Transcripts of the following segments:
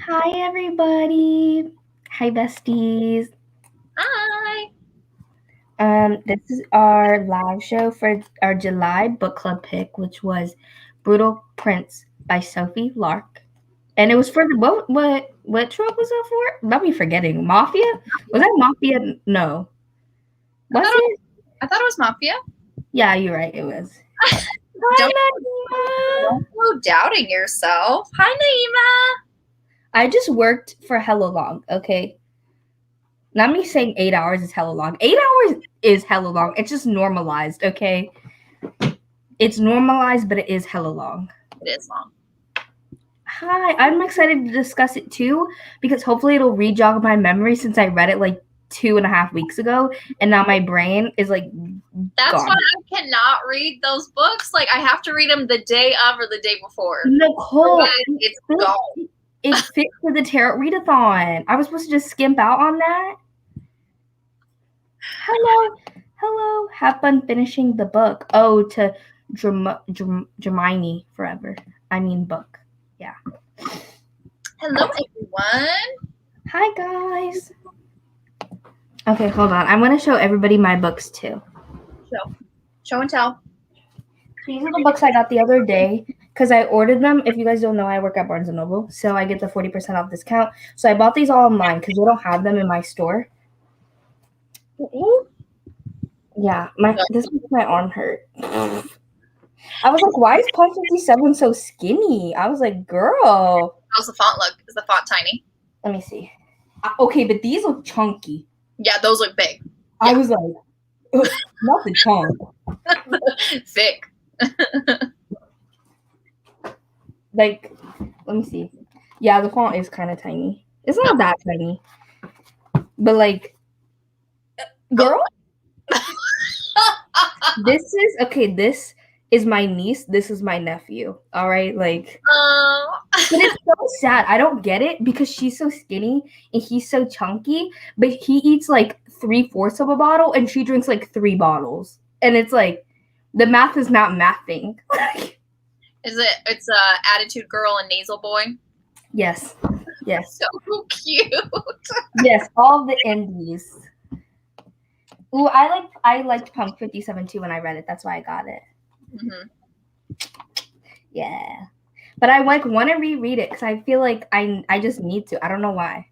Hi, everybody. Hi, besties. Hi. This is our live show for our July book club pick, which was Brutal Prince by Sophie Lark. And it was for the what trope was it for? Not me forgetting. Mafia? Was that Mafia? No. I thought Was it it? I thought it was Mafia. Yeah, you're right. It was. Don't, Hi, Naima. don't go doubting yourself. Hi, Naima. I just worked for hella long, okay? Not me saying 8 hours is hella long. 8 hours is hella long. It's just normalized, okay? It's normalized, but it is hella long. It is long. Hi, I'm excited to discuss it too because hopefully it'll re-jog my memory since I read it like 2.5 weeks ago, and now my brain is like That's gone. why I cannot read those books. Like, I have to read them the day of or the day before. Nicole, It's gone. It fit for the tarot readathon. I was supposed to just skimp out on that. Hello. Have fun finishing the book. Oh, to Hermione forever. I mean book. Yeah. Hello, everyone. Hi, guys. Okay, hold on. I'm going to show everybody my books, too. Show and tell. These are the books I got the other day because I ordered them. If you guys don't know, I work at Barnes & Noble, so I get the 40% off discount. So I bought these all online because they don't have them in my store. Yeah, this makes my arm hurt. I was like, why is Punch 57 so skinny? I was like, girl. How's the font look? Is the font tiny? Let me see. Okay, but these look chunky. Yeah, those look big. I was like, not the chunk. Thick. Like, let me see. Yeah, the font is kind of tiny. It's not that tiny. But like, girl, this is my niece. This is my nephew. All right, like, but it's so sad. I don't get it because she's so skinny and he's so chunky, but he eats like 3/4 of a bottle and she drinks like 3 bottles, and it's like the math is not mathing. It's attitude girl and nasal boy? Yes. So cute. Yes, all the indies. Ooh, I liked Punk 57 too when I read it. That's why I got it. Yeah, but I want to reread it because I feel like I just need to. I don't know why.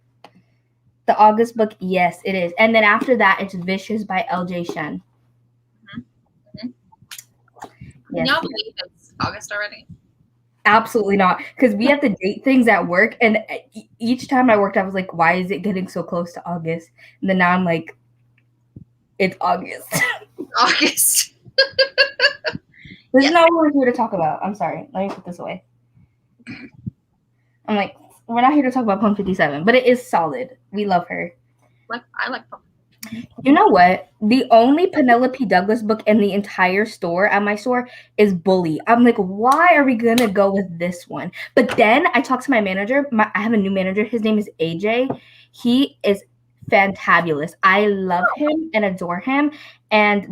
The August book, yes, it is, and then after that, it's Vicious by LJ Shen. Can y'all believe it's August already? Absolutely not, because we have to date things at work, and each time I worked, I was like, why is it getting so close to August? And then now I'm like, it's August. August. This is not what we're here to talk about. I'm sorry. Let me put this away. I'm like, we're not here to talk about Pump 57, but it is solid. We love her. I like Pump. You know what? The only Penelope Douglas book in the entire store at my store is Bully. I'm like, why are we going to go with this one? But then I talked to my manager. I have a new manager. His name is AJ. He is fantabulous. I love him and adore him. And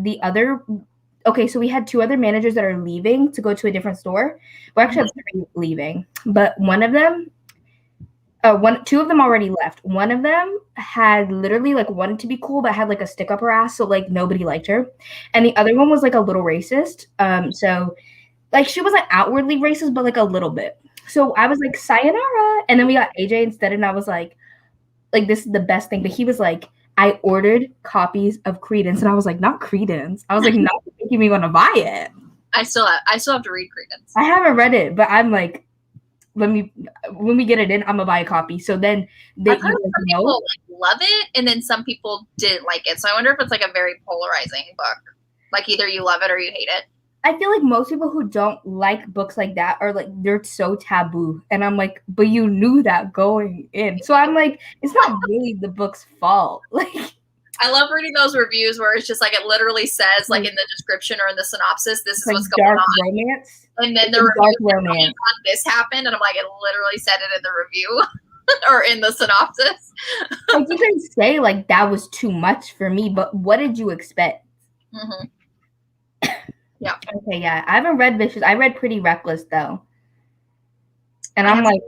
so we had 2 other managers that are leaving to go to a different store. We actually have 3 leaving. But one of them, 2 of them already left. One of them had literally like wanted to be cool, but had like a stick up her ass, so like nobody liked her. And the other one was like a little racist. So like she wasn't outwardly racist, but like a little bit. So I was like, sayonara. And then we got AJ instead, and I was like this is the best thing. But he was like, I ordered copies of Credence, and I was like, not Credence. I was like, not making me want to buy it. I still have to read Credence. I haven't read it, but I'm like, when we get it in, I'm gonna buy a copy. So then people love it, and then some people didn't like it. So I wonder if it's like a very polarizing book. Like either you love it or you hate it. I feel like most people who don't like books like that are like, they're so taboo. And I'm like, but you knew that going in. So I'm like, it's not really the book's fault. Like, I love reading those reviews where it's just like it literally says like in the description or in the synopsis, this is like what's going dark on. Romance. And then the dark romance. This happened, and I'm like, it literally said it in the review or in the synopsis. Like you can say like that was too much for me, but what did you expect? Yeah. Okay, yeah. I haven't read Vicious. I read Pretty Reckless though. And I'm like,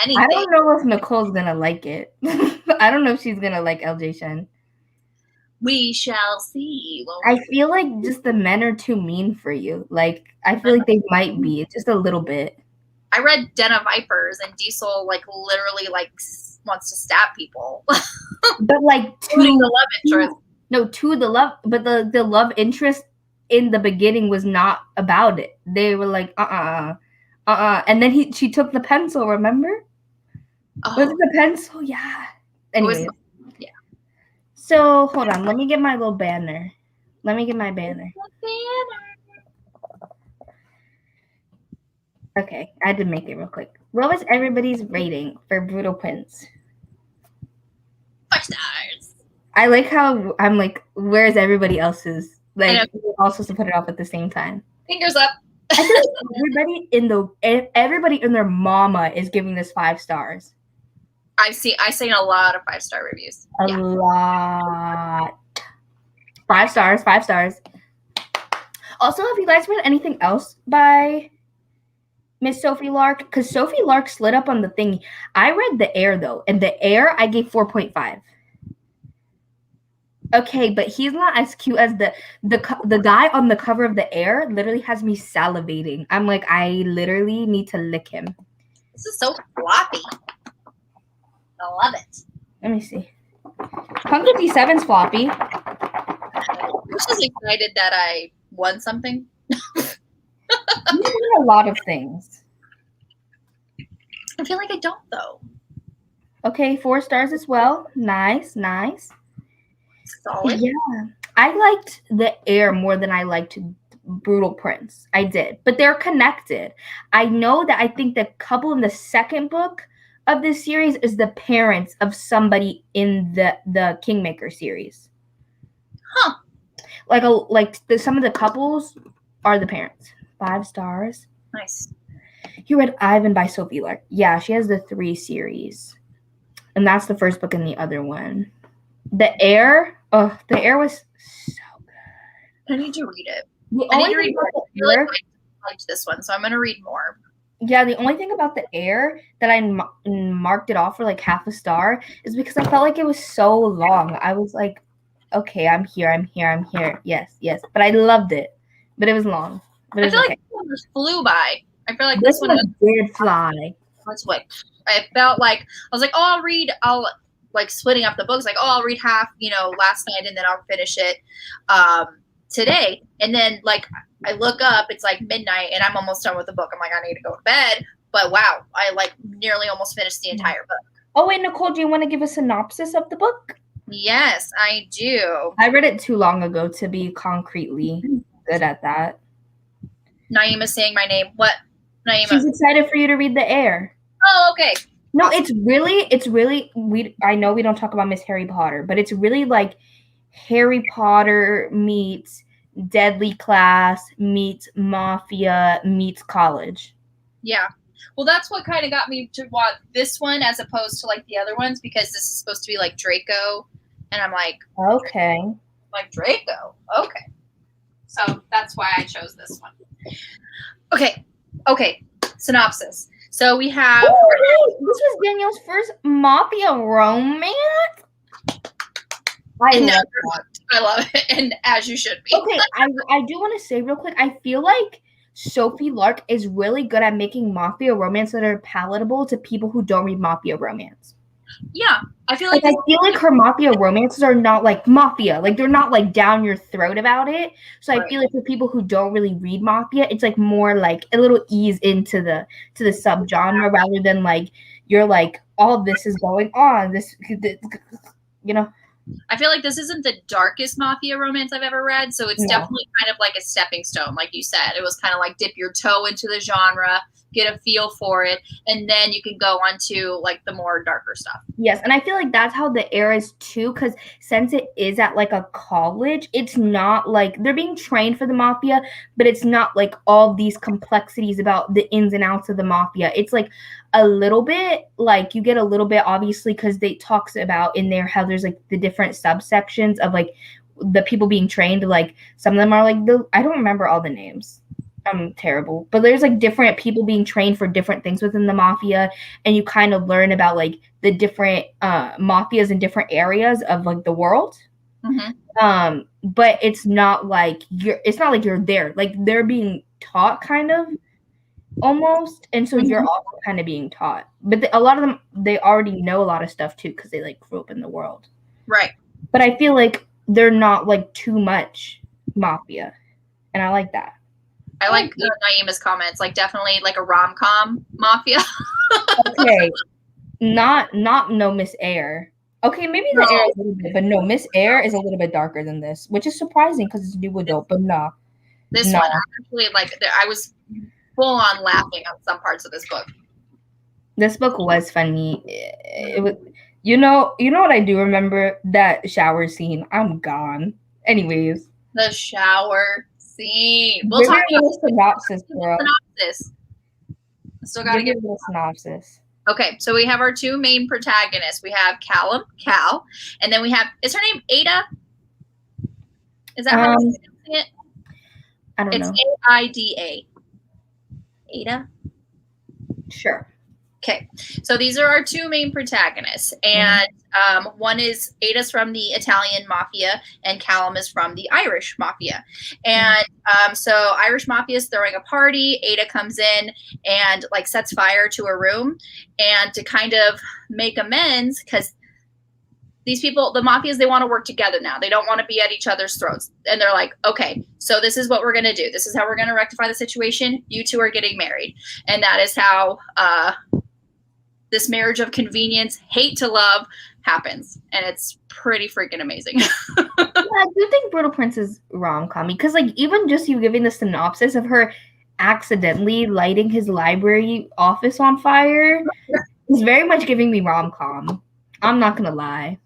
anything. I don't know if Nicole's gonna like it. I don't know if she's gonna like LJ Shen. We shall see. I feel like just the men are too mean for you. Like, I feel like they might be just a little bit. I read Den of Vipers, and Diesel like literally like wants to stab people. But like to the love interest. To the love, but the love interest in the beginning was not about it. They were like, and then she took the pencil. Remember? Oh. Was it the pencil? Yeah. Anyway. Yeah. So hold on. Let me get my little banner. Let me get my banner. Okay, I had to make it real quick. What was everybody's rating for Brutal Prince? 5 stars. I like how I'm like, where's everybody else's? Like, we're all supposed to put it up at the same time. Fingers up. I feel like everybody in their mama is giving this 5 stars. I've seen a lot of 5-star reviews. A lot. 5 stars, 5 stars. Also, have you guys read anything else by Miss Sophie Lark? Because Sophie Lark slid up on the thing. I read The Air, though. And The Air, I gave 4.5. Okay, but he's not as cute as the guy on the cover of The Air literally has me salivating. I'm like, I literally need to lick him. This is so floppy. I love it. Let me see. 157's floppy. I'm just excited that I won something. You win a lot of things. I feel like I don't, though. Okay, 4 stars as well. Nice, nice. Solid. Yeah. I liked The Air more than I liked Brutal Prince. I did. But they're connected. I know that I think the couple in the second book of this series is the parents of somebody in the Kingmaker series. Huh. Some of the couples are the parents. 5 stars. Nice. You read Ivan by Sophie Lark. Yeah, she has the 3 series. And that's the first book and the other one. The Air was so good. I need to read it. I need to read more. I feel like I liked this one, so I'm going to read more. Yeah, the only thing about The Air that I marked it off for like half a star is because I felt like it was so long. I was like, okay, I'm here. Yes. But I loved it. But it was long. But I feel like this one just flew by. I feel like this one did fly. That's what I felt like. I was like, I'll like splitting up the books. Like, I'll read half, last night, and then I'll finish it today. And then like I look up, it's like midnight, and I'm almost done with the book. I'm like, I need to go to bed. But wow, I like nearly almost finished the entire book. Oh wait, Nicole, do you want to give a synopsis of the book? Yes, I do. I read it too long ago to be concretely good at that. Naima's saying my name. What? Naima? She's excited for you to read The Air. Oh, okay. No, it's really I know we don't talk about Miss Harry Potter, but it's really like Harry Potter meets Deadly Class meets Mafia meets college. Yeah. Well, that's what kind of got me to want this one as opposed to like the other ones, because this is supposed to be like Draco, and I'm like, okay. Like Draco. Okay. So that's why I chose this one. Okay. Synopsis. So we have. Oh, this was Danielle's first Mafia romance. I love it, and as you should be. Okay, I do want to say real quick, I feel like Sophie Lark is really good at making Mafia romance that are palatable to people who don't read Mafia romance. Yeah, I feel like her Mafia romances are not like Mafia, like they're not like down your throat about it. So I feel like for people who don't really read Mafia, it's like more like a little ease into the subgenre rather than like you're like all this is going on. This I feel like this isn't the darkest Mafia romance I've ever read, so it's definitely kind of like a stepping stone, like you said. It was kind of like dip your toe into the genre, get a feel for it, and then you can go on to like the more darker stuff. Yes, and I feel like that's how The Air is too, because since it is at like a college, it's not like they're being trained for the Mafia, but it's not like all these complexities about the ins and outs of the Mafia. It's like a little bit, like you get a little bit, obviously, because they talks about in there how there's like the different subsections of like the people being trained. Like some of them are like I don't remember all the names. I'm terrible. But there's like different people being trained for different things within the mafia, and you kind of learn about like the different mafias in different areas of like the world. But it's not like you're there. Like they're being taught kind of almost, and so you're also kind of being taught. But a lot of them, they already know a lot of stuff too because they like grew up in the world. Right. But I feel like they're not like too much mafia, and I like that. I like Naima's comments, like definitely like a rom-com mafia. Okay, not No Miss Air. Okay, maybe the Air is a little bit, but no, Miss Air is a little bit darker than this, which is surprising because it's new adult, but nah. This one, actually, like I was full on laughing on some parts of this book. This book was funny. It was, you know what I do remember? That shower scene. I'm gone. Anyways, the shower scene. We'll talk about the synopsis, girl. Synopsis. Still gotta get a synopsis. Okay, so we have our two main protagonists. We have Cal, and then we have, is her name Ada? Is that how I'm saying it? I don't know. It's Aida. Ada? Sure. Okay, so these are our two main protagonists, and one is Ada's from the Italian mafia, and Callum is from the Irish mafia. And so Irish mafia is throwing a party. Ada comes in and like sets fire to a room, and to kind of make amends, because these people, the mafias, they want to work together now. They don't want to be at each other's throats. And they're like, okay, so this is what we're going to do. This is how we're going to rectify the situation. You two are getting married. And that is how this marriage of convenience, hate to love, happens. And it's pretty freaking amazing. Yeah, I do think Brutal Prince is rom-com, because like even just you giving the synopsis of her accidentally lighting his library office on fire is very much giving me rom-com. I'm not going to lie.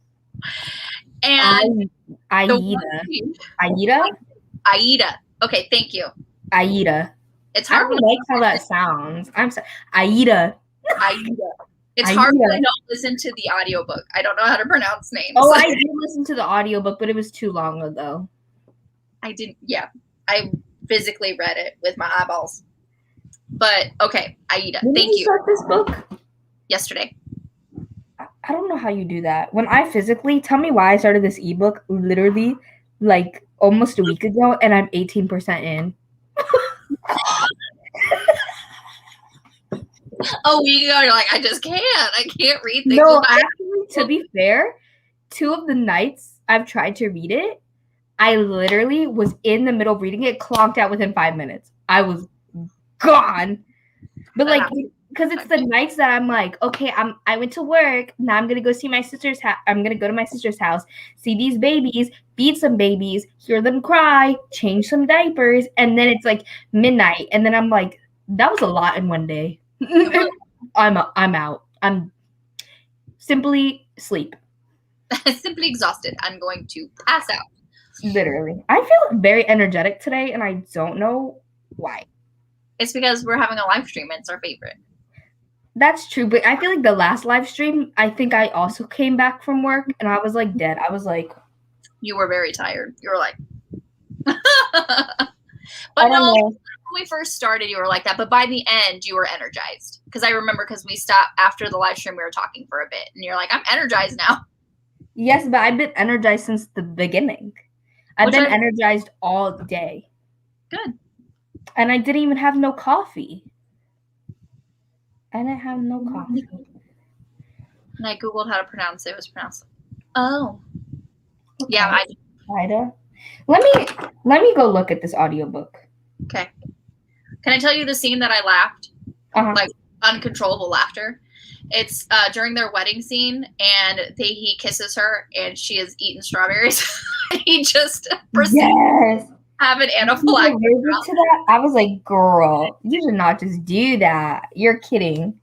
And Aida. Okay, thank you. Aida. It's hard. I don't like how that sounds. I'm sorry. Aida. It's hard when I don't listen to the audiobook. I don't know how to pronounce names. Oh, I did listen to the audiobook, but it was too long ago. I didn't. Yeah, I physically read it with my eyeballs. But okay, Aida. When thank did you start this book? Yesterday. I don't know how you do that. When I physically, tell me why I started this ebook literally like almost a week ago, and I'm 18% in. A week ago, you're like, I just can't. I can't read things. No, actually, to be fair, 2 of the nights I've tried to read it, I literally was in the middle of reading it, clocked out within 5 minutes. I was gone. But like, because it's the nights that I'm like, okay, I went to work. Now I'm gonna go see my sister's house. I'm gonna go to my sister's house, see these babies, feed some babies, hear them cry, change some diapers, and then it's like midnight, and then I'm like, that was a lot in one day. I'm out. I'm simply sleep. Simply exhausted. I'm going to pass out. Literally, I feel very energetic today, and I don't know why. It's because we're having a live stream and it's our favorite. That's true, but I feel like the last live stream, I think I also came back from work and I was like dead. I was like, you were very tired. You were like, but no, when we first started, you were like that. But by the end, you were energized. Because I remember, because we stopped after the live stream, we were talking for a bit, and you're like, I'm energized now. Yes, but I've been energized since the beginning. I've been energized all day. Good. And I didn't even have no coffee. I didn't have no coffee. And I googled how to pronounce it. It was pronounced. Oh. Okay. Yeah. Ida. Let me go look at this audiobook. Okay. Can I tell you the scene that I laughed? Like uncontrollable laughter. It's during their wedding scene, and he kisses her, and she has eaten strawberries. He just proceeds. Have an anaphylactic to that? I was like, girl, you did not just do that. You're kidding.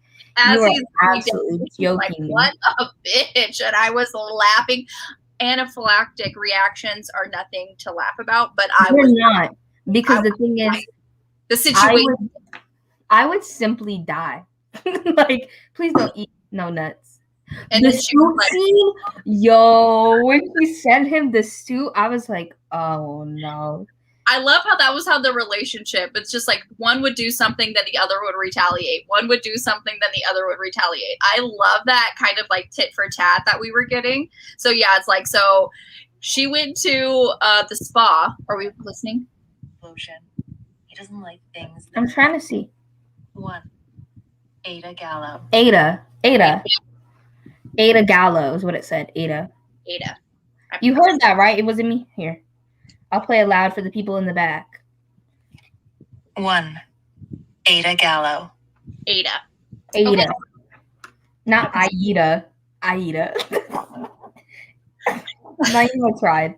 You are absolutely joking. Like, what a bitch. And I was laughing. Anaphylactic reactions are nothing to laugh about, but They're not. Because the thing is, the situation. I would simply die. Like, please don't eat no nuts. And the suit scene, yo, when he sent him the suit, I was like, oh no. I love how that was how the relationship. It's just like one would do something, then the other would retaliate. One would do something, then the other would retaliate. I love that kind of like tit for tat that we were getting. So yeah, it's like, so she went to the spa. Are we listening? Lotion. He doesn't like things. I'm trying to see. 1. Ada Gallo. Ada Gallo is what it said. Ada. You heard that, right? It wasn't me. Here. I'll play it loud for the people in the back. 1. Ada Gallo. Ada. Okay. Not Aida. Aida. Not even tried.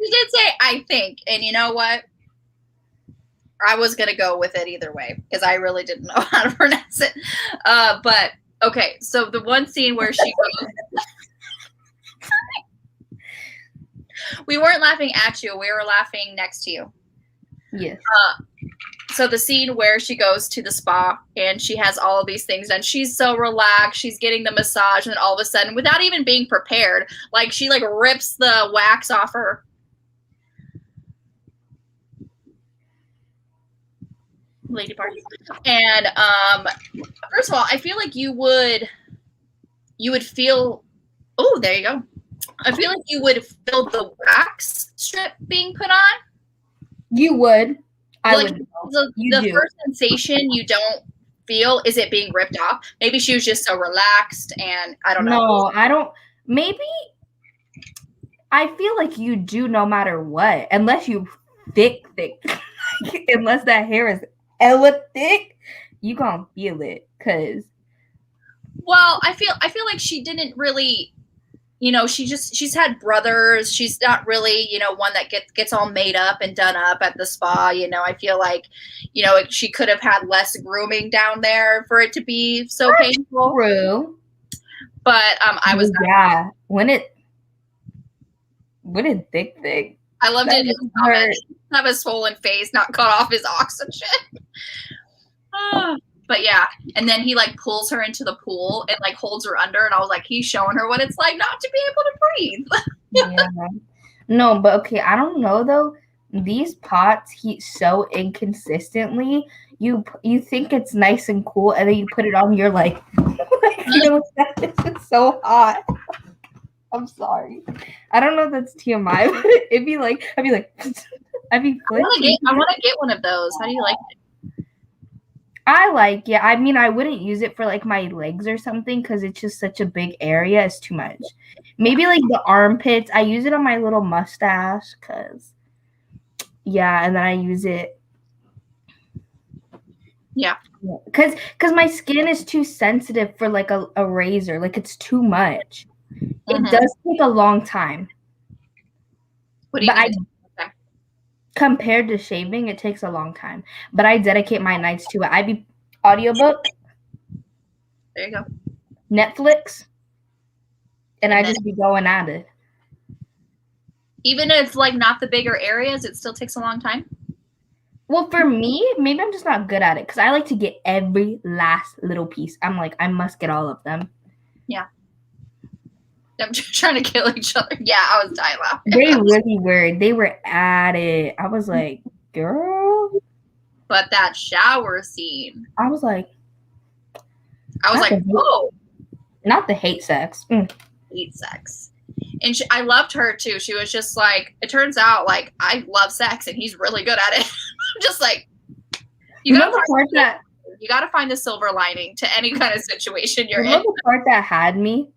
You did say I think, and you know what? I was gonna go with it either way because I really didn't know how to pronounce it. But okay, so the one scene where she goes, we weren't laughing at you; we were laughing next to you. Yes. So the scene where she goes to the spa and she has all of these things done. She's so relaxed. She's getting the massage, and then all of a sudden, without even being prepared, like she like rips the wax off her. Lady party. And first of all, I feel like you would feel, oh, there you go. I feel like you would feel the wax strip being put on. You would. I like, would. The first sensation you don't feel is it being ripped off. Maybe she was just so relaxed, and I don't know. No, I don't. Maybe I feel like you do no matter what, unless you thick. Unless that hair is hella thick, you gonna feel it. Cause, well, I feel like she didn't really, you know, she's had brothers. She's not really, you know, one that gets all made up and done up at the spa. You know, I feel like, you know, she could have had less grooming down there for it to be so painful. True. But I was when it thick. I loved it. Have a swollen face, not cut off his oxygen. But yeah, and then he like pulls her into the pool and like holds her under, and I was like, he's showing her what it's like not to be able to breathe. Yeah. No, but okay, I don't know though. These pots heat so inconsistently. You think it's nice and cool, and then you put it on. You're like you know, it's so hot. I'm sorry. I don't know if that's TMI, but I'd be flinching. I want to get one of those. How do you like it? I mean, I wouldn't use it for like my legs or something because it's just such a big area. It's too much. Maybe like the armpits. I use it on my little mustache because, yeah, and then I use it. Yeah. Because my skin is too sensitive for like a razor. Like it's too much. It does take a long time. What do you mean? Compared to shaving, it takes a long time. But I dedicate my nights to it. I be Audiobook. There you go. Netflix. And I just be going at it. Even if like not the bigger areas, it still takes a long time? Well, for me, maybe I'm just not good at it because I like to get every last little piece. I'm like, I must get all of them. Yeah. I'm just trying to kill each other. Yeah, I was dying laughing. They really were. They were at it. I was like, girl. But that shower scene. I was like, oh. Not the hate sex. Hate sex. And I loved her too. She was just like, it turns out like I love sex and he's really good at it. I'm just like, you gotta find the silver lining to any kind of situation you're in. The part that had me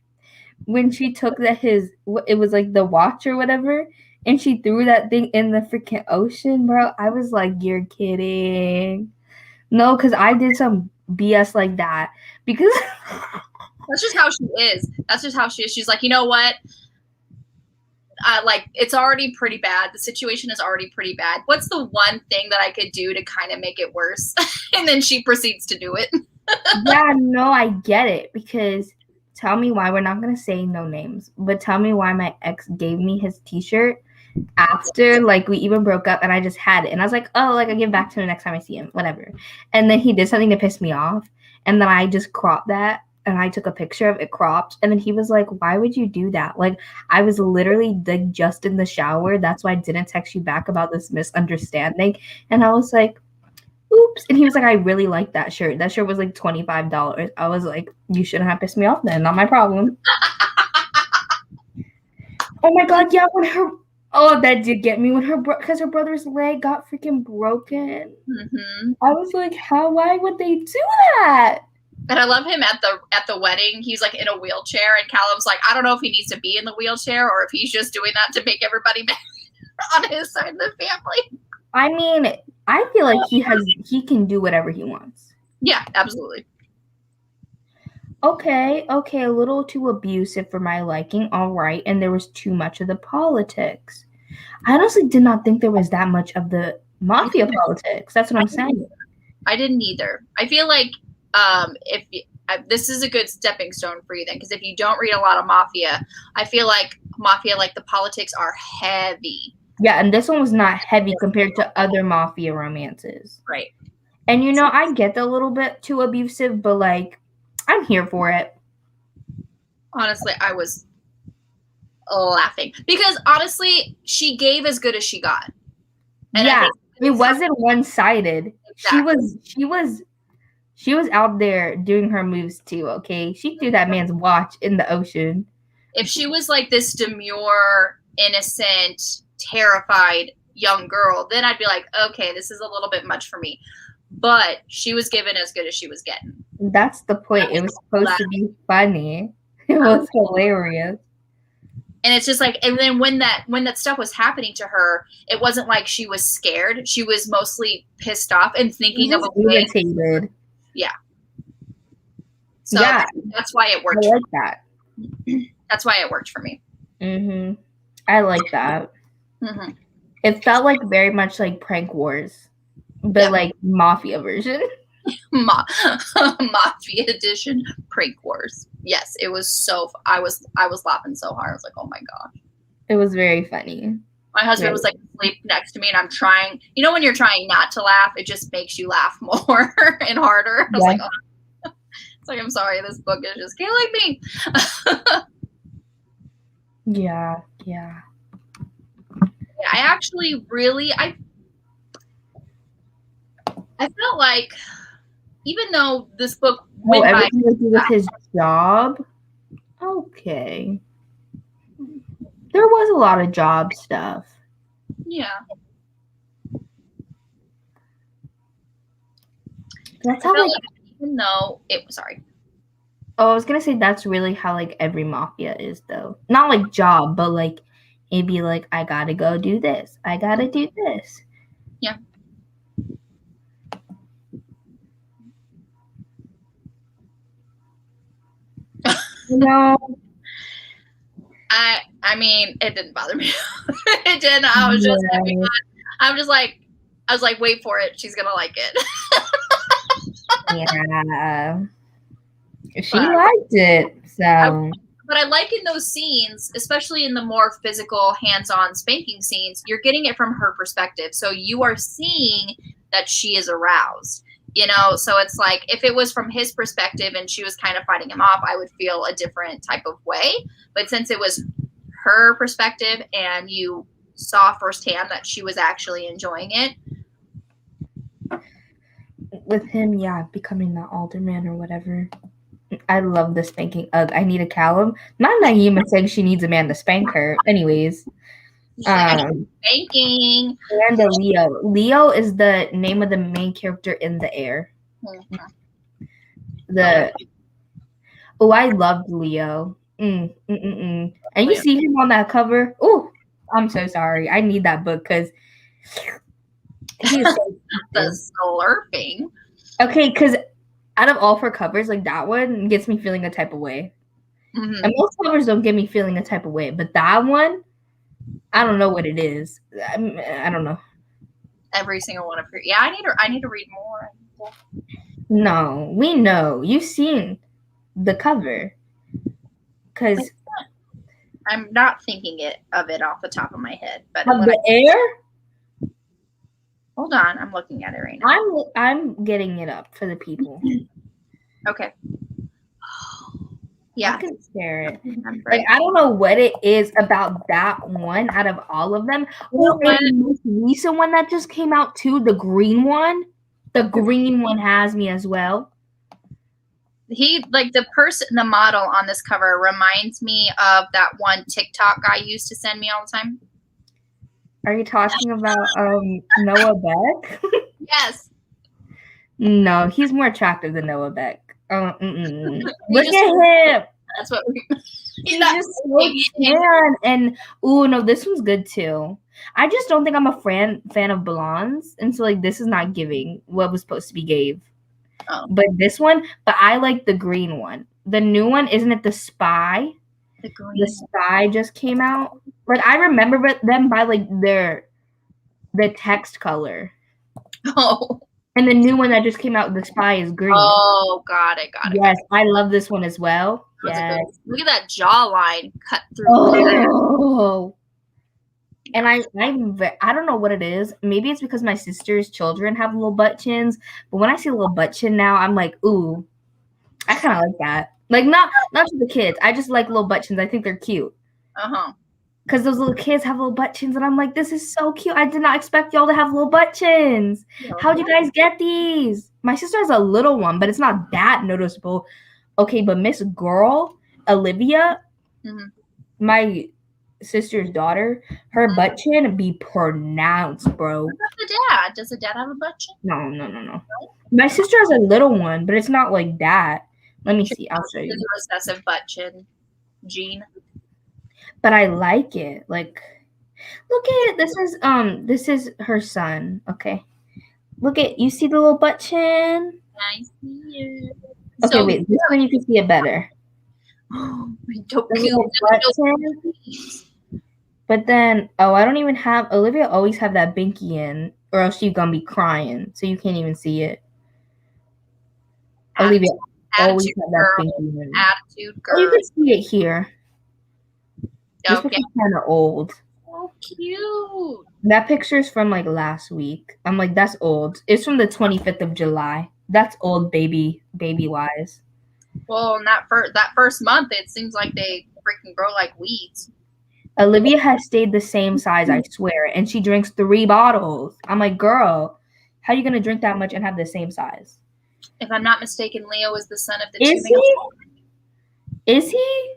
when she took it was like the watch or whatever, and she threw that thing in the freaking ocean, bro. I was like, you're kidding. No, because I did some BS like that. Because that's just how she is. That's just how she is. She's like, you know what? Like, it's already pretty bad. The situation is already pretty bad. What's the one thing that I could do to kind of make it worse? And then she proceeds to do it. Yeah, no, I get it. Because tell me why, we're not going to say no names, but tell me why my ex gave me his t-shirt after, like, we even broke up and I just had it. And I was like, oh, like, I'll give it back to him next time I see him, whatever. And then he did something to piss me off. And then I just cropped that and I took a picture of it cropped, and then he was like, why would you do that? Like, I was literally like just in the shower. That's why I didn't text you back about this misunderstanding. And I was like, oops. And he was like, I really like that shirt. That shirt was like $25. I was like, you shouldn't have pissed me off then. Not my problem. Oh my God, yeah, that did get me when because her brother's leg got freaking broken. Mm-hmm. I was like, why would they do that? And I love him at the wedding. He's like in a wheelchair, and Callum's like, I don't know if he needs to be in the wheelchair or if he's just doing that to make everybody mad on his side of the family. I mean, I feel like he can do whatever he wants. Yeah, absolutely. Okay, a little too abusive for my liking, all right, and there was too much of the politics. I honestly did not think there was that much of the mafia politics. That's what I'm saying. I didn't either. I feel like this is a good stepping stone for you then, because if you don't read a lot of mafia, I feel like mafia, like the politics are heavy. Yeah, and this one was not heavy compared to other mafia romances. Right. And I get a little bit too abusive, but like, I'm here for it. Honestly, I was laughing because honestly, she gave as good as she got. And yeah, it wasn't one-sided. Exactly. She was out there doing her moves too, okay? She threw that man's watch in the ocean. If she was like this demure, innocent, terrified young girl, then I'd be like, okay, this is a little bit much for me. But she was given as good as she was getting. That's the point. It was supposed to be funny. It was hilarious. And it's just like, and then when that stuff was happening to her, it wasn't like she was scared. She was mostly pissed off and thinking of a way. Irritated. Yeah. So yeah, that's why it worked. I like that. That's why it worked for me. Mm-hmm. I like that. Mm-hmm. It felt like very much like Prank Wars, but like mafia version. Mafia edition Prank Wars. Yes, it was so. I was laughing so hard. I was like, oh my gosh. It was very funny. My husband was like asleep next to me, and I'm trying. You know, when you're trying not to laugh, it just makes you laugh more and harder. I was like, oh. It's like, I'm sorry, this book is just killing me. Yeah. I actually really, I felt like, even though this book went by everything to do with his job. Okay. There was a lot of job stuff. Yeah. That's how like even though it was sorry. Oh, I was gonna say that's really how like every mafia is though. Not like job, but like it'd be like, I gotta go do this. I gotta do this. Yeah. No. I mean, it didn't bother me. It didn't. I was just having fun. I was like, wait for it. She's gonna like it. Yeah. She liked it. So but I like in those scenes, especially in the more physical, hands-on spanking scenes, you're getting it from her perspective. So you are seeing that she is aroused. So it's like if it was from his perspective and she was kind of fighting him off, I would feel a different type of way. But since it was her perspective and you saw firsthand that she was actually enjoying it. With him, becoming the alderman or whatever. I love the spanking. I need a Callum. Not Naima saying she needs a man to spank her. Anyways. Spanking. And a Leo. Leo is the name of the main character in The Air. Mm-hmm. I loved Leo. And you see him on that cover. Oh, I'm so sorry. I need that book because he's so the slurping. Okay, because out of all 4 covers, like that one gets me feeling a type of way. Mm-hmm. And most covers don't get me feeling a type of way, but that one, I don't know what it is. I don't know. Every single one of her. Yeah, I need to read more. No, we know. You've seen the cover. Because I'm not thinking of it off the top of my head. But of The Air? Hold on, I'm looking at it right now. I'm getting it up for the people. Okay. Yeah. I can share it. Remember. Like, I don't know what it is about that one out of all of them. You know And the most recent one that just came out too, the green one. The green one has me as well. He, like, the model on this cover reminds me of that one TikTok guy used to send me all the time. Are you talking about Noah Beck? Yes. No, he's more attractive than Noah Beck. Look just- at him. That's what He's just so tan. And no, this one's good too. I just don't think I'm a fan of blondes, and so like this is not giving what was supposed to be gave. Oh. But this one, but I like the green one. The new one, isn't it the Spy? The green. The Spy just came out. Like I remember them by like the text color. Oh. And the new one that just came out, the Spy, is green. Oh, got it. Yes, I love this one as well. Yes. Look at that jawline cut through. Oh. And I don't know what it is. Maybe it's because my sister's children have little butt chins. But when I see a little butt chin now, I'm like, ooh, I kind of like that. Like not to the kids. I just like little butt chins. I think they're cute. Uh-huh. Because those little kids have little butt chins, and I'm like, this is so cute. I did not expect y'all to have little butt chins. How'd you guys get these? My sister has a little one, but it's not that noticeable. Okay, but Miss Girl, Olivia, my sister's daughter, her butt chin be pronounced, bro. What about the dad? Does the dad have a butt chin? No. My sister has a little one, but it's not like that. Let me see. I'll show you. There's a recessive butt chin gene. But I like it. Like, look at it. This is her son. Okay. Look at, you see the little butt chin? I see it. Okay, So, wait. This one you can see it better. Don't The little butt chin. But then, I don't even have, Olivia always have that binky in, or else she's gonna be crying, so you can't even see it. Olivia always have that binky in. Attitude girl. Oh, you can see it here. This Okay. picture's kind of old. So cute. That picture's from like last week. I'm like, that's old. It's from the 25th of July. That's old, baby wise. Well, in that first month, it seems like they freaking grow like weeds. Olivia has stayed the same size, I swear, and she drinks 3 bottles. I'm like, girl, how are you gonna drink that much and have the same size? If I'm not mistaken, Leo is the son of the Is two he? Is he?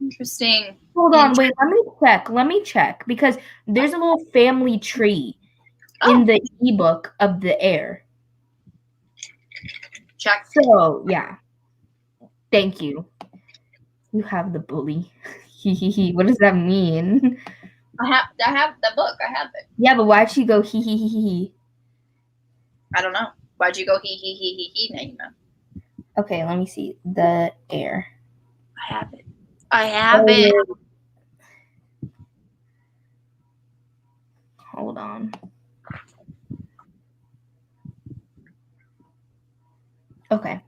Interesting. Hold on, wait, let me check because there's a little family tree in the ebook of the heir. Check. So yeah. Thank you. You have the bully. What does that mean? I have the book. I have it. Yeah, but why'd she go he? I don't know. Why'd you go he, Naima? Okay, let me see. The heir. I have it. I have it. Hold on. Okay.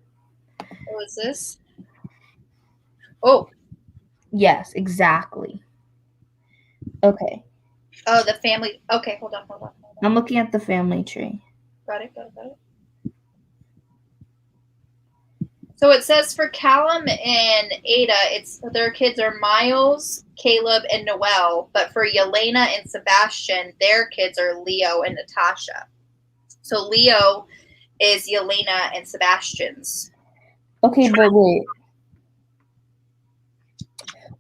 What was this? Oh. Yes, exactly. Okay. Oh, the family. Okay, hold on. I'm looking at the family tree. Got it. So it says for Callum and Ada, their kids are Miles, Caleb, and Noel. But for Yelena and Sebastian, their kids are Leo and Natasha. So Leo is Yelena and Sebastian's. Okay, but wait.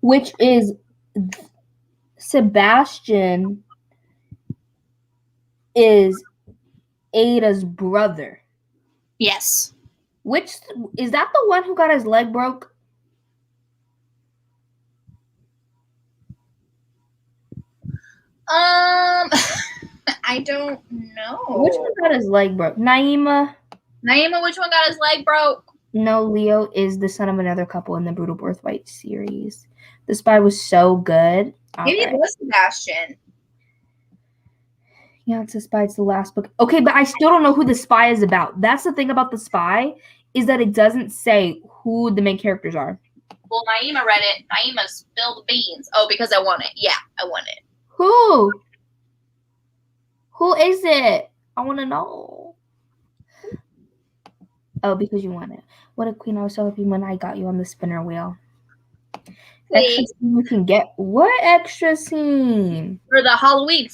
Which is Sebastian is Ada's brother. Yes. Which is that the one who got his leg broke? I don't know. Which one got his leg broke? Naima, which one got his leg broke? No, Leo is the son of another couple in the Brutal Birthright series. The Spy was so good. Maybe it was Sebastian. Yeah, it's The Spy. It's the last book. Okay, but I still don't know who The Spy is about. That's the thing about The Spy, is that it doesn't say who the main characters are. Well, Naima read it. Naima spilled the beans. Oh, because I want it. Yeah, I want it. Who? Who is it? I want to know. Oh, because you want it. What a queen. I was so happy when I got you on the spinner wheel. See? Extra scene you can get. What extra scene? For Halloween,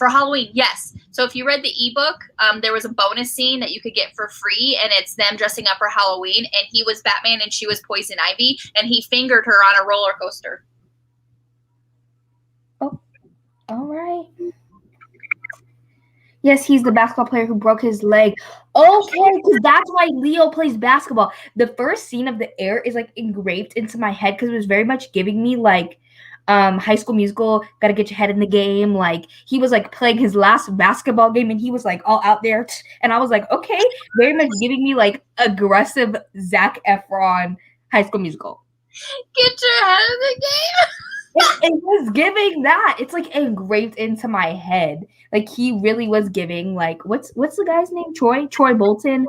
yes. So if you read the ebook, there was a bonus scene that you could get for free, and it's them dressing up for Halloween, and he was Batman and she was Poison Ivy, and he fingered her on a roller coaster. Oh, all right. Yes, he's the basketball player who broke his leg. Okay, because that's why Leo plays basketball. The first scene of the air is like engraved into my head because it was very much giving me like High School Musical, gotta get your head in the game. Like he was like playing his last basketball game and he was like all out there. And I was like, okay, very much giving me like aggressive Zac Efron High School Musical. Get your head in the game. It was giving that. It's like engraved into my head. Like he really was giving like what's the guy's name? Troy Bolton.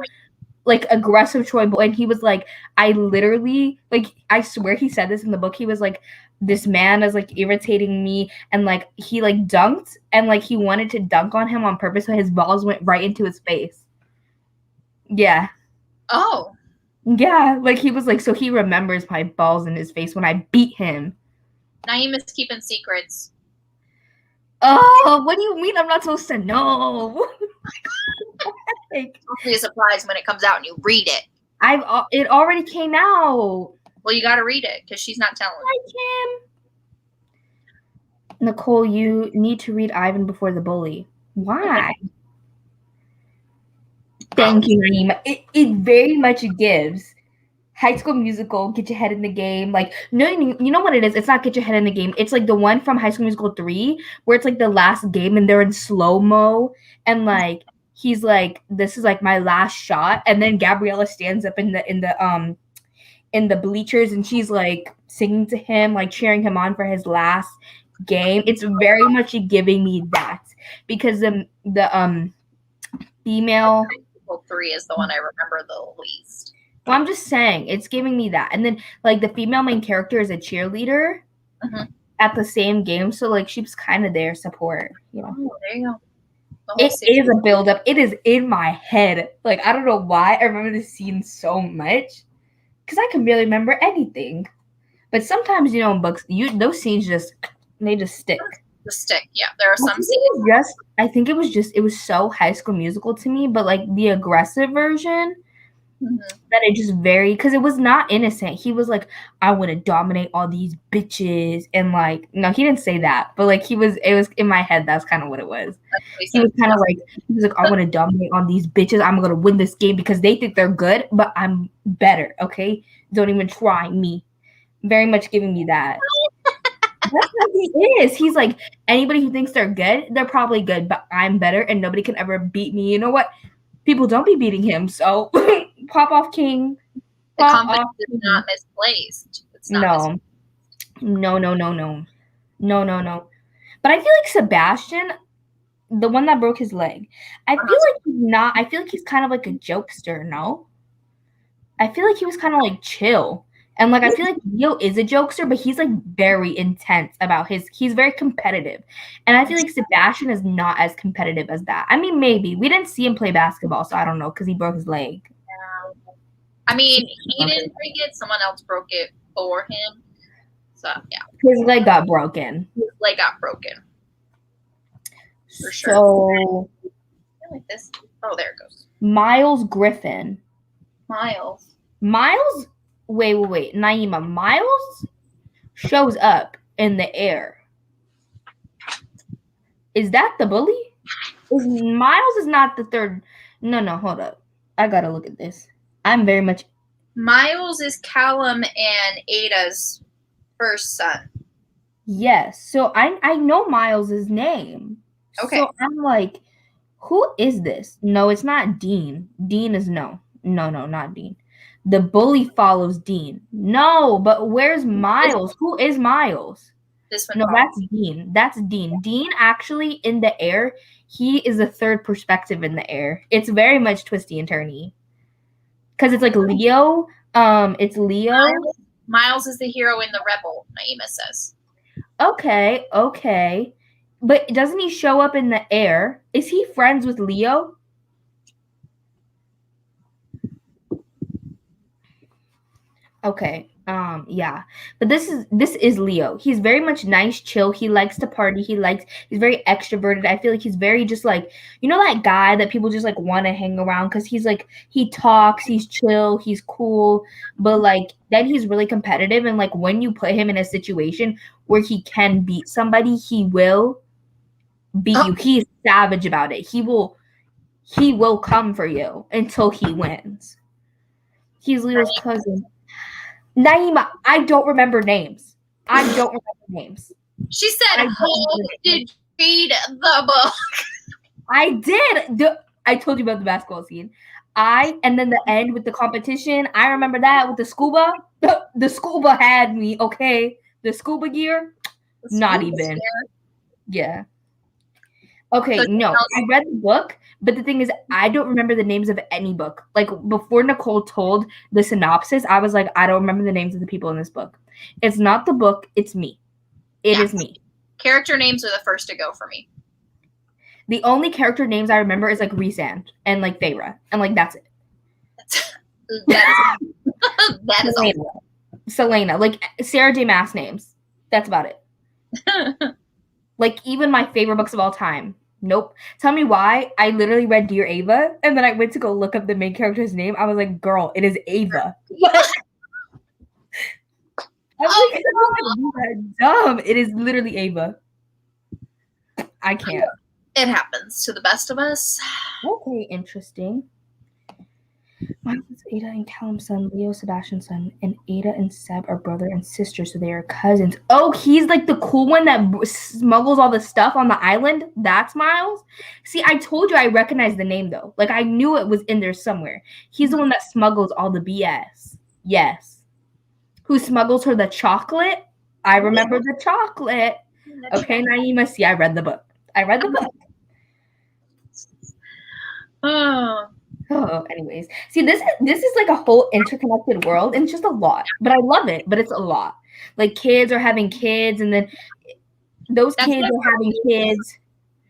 Like aggressive Troy Bolton. And he was like, I literally like I swear he said this in the book. He was like, this man is like irritating me, and like he like dunked and like he wanted to dunk on him on purpose, so his balls went right into his face. Yeah. Oh. Yeah. Like he was like, so he remembers my balls in his face when I beat him. Naeem is keeping secrets. Oh, what do you mean I'm not supposed to know? Like, it'll be a surprise when it comes out and you read it. It already came out. Well, you got to read it because she's not telling. Hi, Kim. Nicole, you need to read Ivan Before the Bully. Why? Okay. Thank you, Naeem. It very much gives High School Musical, Get Your Head in the Game. Like, no, you know what it is? It's not Get Your Head in the Game. It's like the one from High School Musical 3 where it's like the last game and they're in slow-mo and like he's like, this is like my last shot. And then Gabriella stands up in the bleachers and she's like singing to him, like cheering him on for his last game. It's very much giving me that because the female 3 is the one I remember the least. Well, I'm just saying, it's giving me that. And then, like, the female main character is a cheerleader at the same game. So, like, she's kind of there support. You know? Oh, there you go. It is a build-up. It is in my head. Like, I don't know why I remember this scene so much. Because I can barely remember anything. But sometimes, you know, in books, those scenes they just stick. Just stick, yeah. There are some scenes. I think it was so High School Musical to me. But, like, the aggressive version... that it just very because it was not innocent. He was like, I want to dominate all these bitches, and like, no, he didn't say that, but like it was in my head. That's kind of what it was. He was kind of like, I want to dominate on these bitches. I'm gonna win this game because they think they're good, but I'm better. Okay, don't even try me. Very much giving me that. That's what he is. He's like, anybody who thinks they're good, they're probably good, but I'm better, and nobody can ever beat me. You know what? People don't be beating him, so pop off, King. The confidence is not misplaced. It's not No. But I feel like Sebastian, the one that broke his leg, I feel like he's kind of like a jokester, no? I feel like he was kind of like chill. And like I feel like Leo is a jokester, but he's like very intense about he's very competitive. And I feel like Sebastian is not as competitive as that. I mean, maybe. We didn't see him play basketball, so I don't know, because he broke his leg. I mean, he didn't break it, someone else broke it for him. So yeah. His leg got broken. For sure. So I like this. Oh, there it goes. Miles Griffin. Miles. Wait. Naima, Miles shows up in the air. Is that the bully? Miles is not the third. No, hold up. I gotta look at this. I'm very much. Miles is Callum and Ada's first son. Yes. So I know Miles' name. Okay. So I'm like, who is this? No, it's not Dean. Dean is no, not Dean. The bully follows Dean. No, but where's Miles? Who is Miles? This one. No, that's Dean. That's Dean. Dean actually in the air. He is the third perspective in the air. It's very much twisty and turny. Because it's like Leo. It's Leo. Miles is the hero in the Rebel, Naima says. Okay. But doesn't he show up in the air? Is he friends with Leo? Okay. Yeah. But this is Leo. He's very much nice, chill. He likes to party. He's very extroverted. I feel like he's very just like, you know, that guy that people just like want to hang around because he's like he talks, he's chill, he's cool, but like then he's really competitive, and like when you put him in a situation where he can beat somebody, he will beat you. He's savage about it. He will come for you until he wins. He's Leo's cousin. Naima, I don't remember names. I don't remember names. She said, I don't "Oh, remember did you read the book?" I did. I told you about the basketball scene. And then the end with the competition. I remember that with the scuba. The scuba had me. Okay, the scuba gear. Not even. Yeah. Okay, So no, I read the book, but the thing is, I don't remember the names of any book. Like, before Nicole told the synopsis, I was like, I don't remember the names of the people in this book. It's not the book, it's me. It is me. Character names are the first to go for me. The only character names I remember is like Rhysand and like Feyre, and like that's it. That is Selena. Selena, like Sarah J. Maas names. That's about it. Like, even my favorite books of all time. Nope. Tell me why. I literally read Dear Ava, and then I went to go look up the main character's name. I was like, girl, it is Ava. I was like, you're dumb. It is literally Ava. I can't. It happens to the best of us. Okay, interesting. Mine is Ada and Callum's son, Leo Sebastian's son, and Ada and Seb are brother and sister, so they are cousins. Oh, he's like the cool one that smuggles all the stuff on the island? That's Miles? See, I told you I recognized the name, though. Like, I knew it was in there somewhere. He's the one that smuggles all the BS. Yes. Who smuggles her the chocolate? I remember the chocolate. Okay, Naima, see, I read the book. Oh, anyways. See, this is like a whole interconnected world, and it's just a lot. But I love it, but it's a lot. Like, kids are having kids, and then those kids are having kids.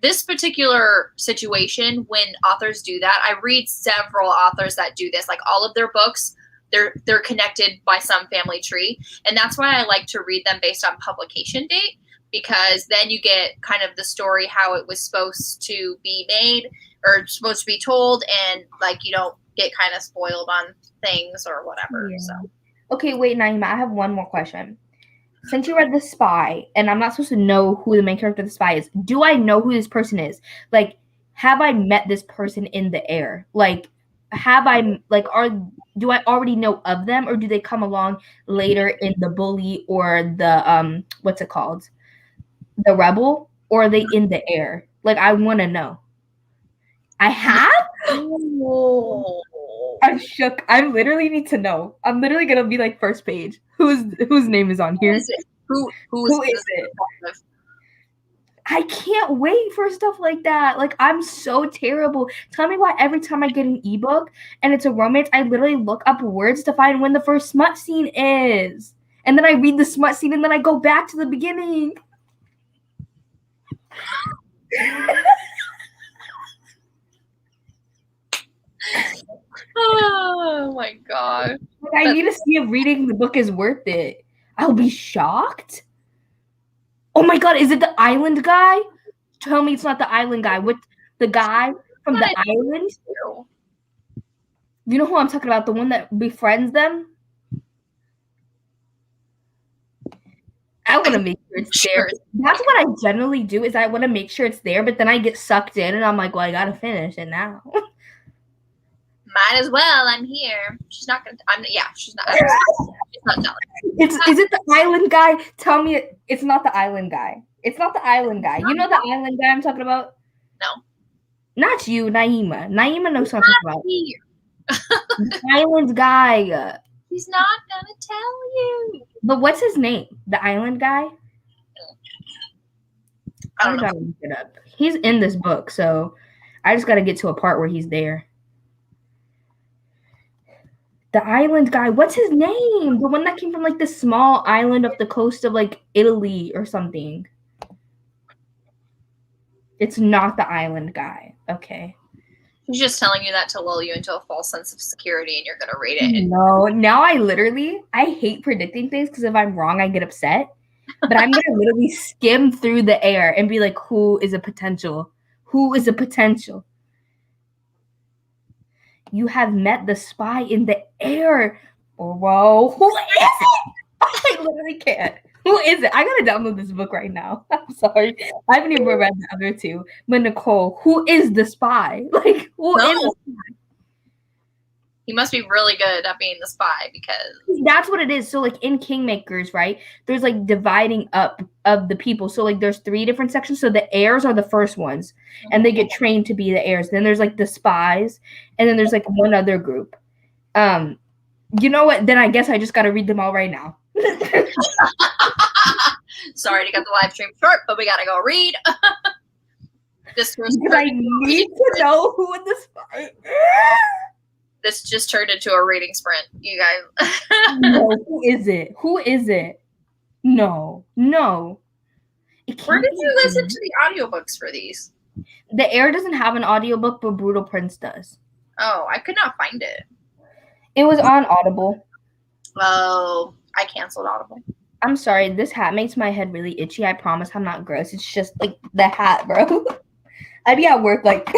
This particular situation, when authors do that, I read several authors that do this. Like, all of their books, they're connected by some family tree. And that's why I like to read them based on publication date, because then you get kind of the story, how it was supposed to be made or supposed to be told, and like you don't get kind of spoiled on things or whatever. Yeah. So Okay, wait, Naima, I have one more question. Since you read The Spy, and I'm not supposed to know who the main character of The Spy is, do I know who this person is? Like, have I met this person in the air? Like, do I already know of them, or do they come along later in the Bully or the what's it called? The Rebel, or are they in the air? Like, I want to know. I have? oh. I'm shook. I literally need to know. I'm literally gonna be like first page. Whose name is on here? Who is it? I can't wait for stuff like that. Like, I'm so terrible. Tell me why every time I get an ebook and it's a romance, I literally look up words to find when the first smut scene is. And then I read the smut scene and then I go back to the beginning. Oh my god. Like, I need to see if reading the book is worth it. I'll be shocked. Oh my god, is it the island guy? Tell me it's not the island guy. With the guy from the island? You know who I'm talking about? The one that befriends them? I want to make sure it's there. That's what I generally do, is I want to make sure it's there, but then I get sucked in and I'm like, well, I gotta finish it now. Might as well. I'm here. She's not gonna. She's not. She's not telling. Is it the island guy? Tell me it's not the island guy. It's not the island guy. You know the island guy I'm talking about? No. Not you, Naima. Naima knows what I'm talking about. Here. The island guy. He's not gonna tell you. But what's his name? The island guy? I don't know. Gotta look it up. He's in this book, so I just gotta get to a part where he's there. The island guy, what's his name? The one that came from like the small island off the coast of like Italy or something. It's not the island guy. Okay. He's just telling you that to lull you into a false sense of security, and you're gonna read it. No, now I hate predicting things because if I'm wrong, I get upset. But I'm gonna literally skim through the air and be like, who is a potential? Who is a potential? You have met the spy in the air. Whoa, who is it? I literally can't. Who is it? I gotta download this book right now. I'm sorry. I haven't even read the other two. But Nicole, who is the spy? Like, who is the spy? He must be really good at being the spy because that's what it is. So like in Kingmakers, right? There's like dividing up of the people. So like there's 3 different sections. So the heirs are the first ones, and they get trained to be the heirs. Then there's like the spies, and then there's like one other group. You know what? Then I guess I just gotta read them all right now. Sorry to cut the live stream short, but we gotta go read. This was because I need to know who the spy is. This just turned into a reading sprint, you guys. No, who is it? Who is it? No. Where did you listen to the audiobooks for these? The Heir doesn't have an audiobook, but Brutal Prince does. Oh, I could not find it. It was on Audible. Oh, I canceled Audible. I'm sorry, this hat makes my head really itchy. I promise I'm not gross. It's just like the hat, bro. I'd be at work like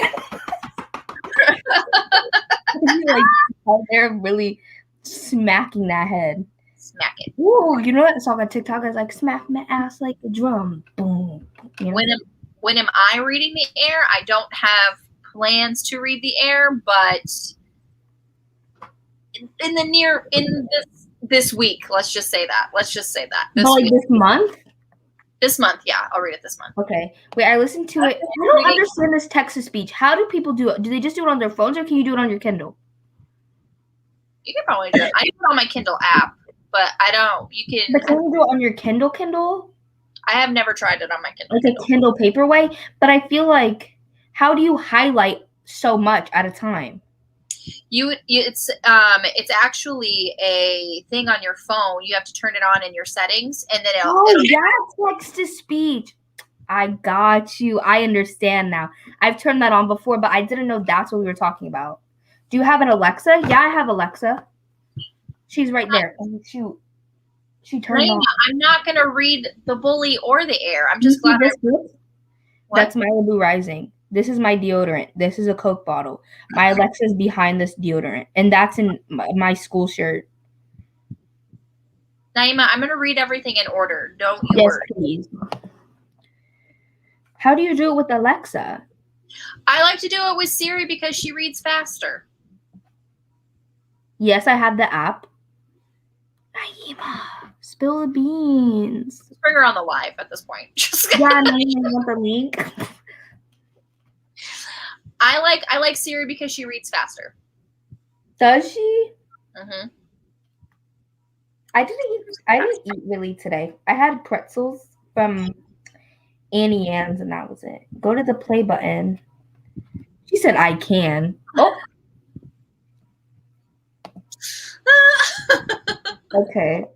like out there really smacking that head. Smack it. Ooh, you know what song on TikTok is like smack my ass like a drum. Boom. You know? When am I reading the Heir? I don't have plans to read the Heir, but in this week, let's just say that. This month? This month, yeah, I'll read it this month. Okay. Wait, I listened to it. I don't understand this text-to-speech. How do people do it? Do they just do it on their phones, or can you do it on your Kindle? You can probably do it. I do it on my Kindle app, but I don't. You can. But can you do it on your Kindle? I have never tried it on my Kindle. Like a Kindle Paperwhite, but I feel like, how do you highlight so much at a time? It's actually a thing on your phone. You have to turn it on in your settings, and then it'll text to speech. I got you. I understand now. I've turned that on before, but I didn't know that's what we were talking about. Do you have an Alexa? Yeah, I have Alexa. She's right there. She turned on. I'm not gonna read The Bully or the Heir. I'm just glad. That's Malibu Rising. This is my deodorant. This is a Coke bottle. My Alexa's behind this deodorant. And that's in my school shirt. Naima, I'm going to read everything in order. Don't you worry. Please. How do you do it with Alexa? I like to do it with Siri because she reads faster. Yes, I have the app. Naima, spill the beans. Let's bring her on the live at this point. Yeah, Naima, you want the link? I like Siri because she reads faster. Does she? Mm-hmm. I didn't eat really today. I had pretzels from Annie Ann's and that was it. Go to the play button. She said I can. Oh. Okay.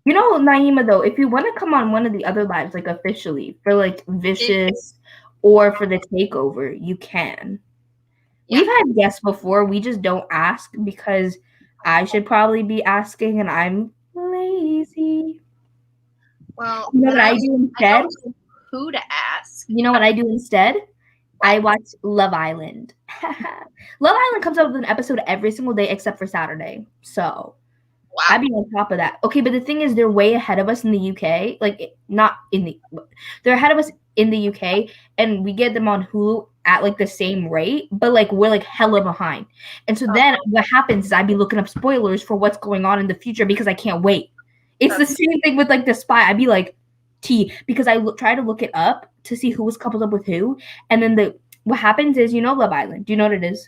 You know, Naima, though, if you want to come on one of the other lives, like officially, for like Vicious or for the Takeover, you can. Yeah. We've had guests before. We just don't ask because I should probably be asking and I'm lazy. Well, you know what I do instead? I don't know who to ask. You know what I do instead? I watch Love Island. Love Island comes out with an episode every single day except for Saturday. So wow. I'd be on top of that. Okay, but the thing is, they're way ahead of us in the UK. They're ahead of us in the UK, and we get them on Hulu at like the same rate, but like we're like hella behind. And so then what happens is I'd be looking up spoilers for what's going on in the future because I can't wait. It's the same thing with like The Spy. I'd be like, because I try to look it up to see who was coupled up with who, and then what happens is, you know, Love Island. Do you know what it is?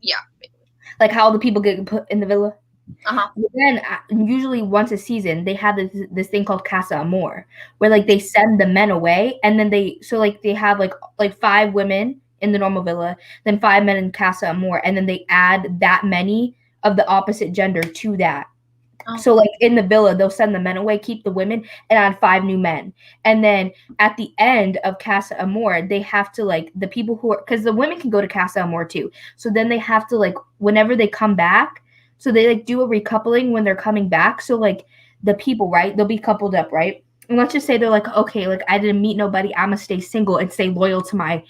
Yeah. Like how the people get put in the villa. Uh-huh. Then usually once a season they have this thing called Casa Amor, where like they send the men away, and then they have like 5 women in the normal villa, then 5 men in Casa Amor, and then they add that many of the opposite gender to that. Oh. So like in the villa, they'll send the men away, keep the women, and add 5 new men. And then at the end of Casa Amor, they have to like the people who are, because the women can go to Casa Amor too. So then they have to like whenever they come back, so they like do a recoupling when they're coming back. So like the people, right? They'll be coupled up, right? And let's just say they're like, okay, like I didn't meet nobody, I'm gonna stay single and stay loyal to my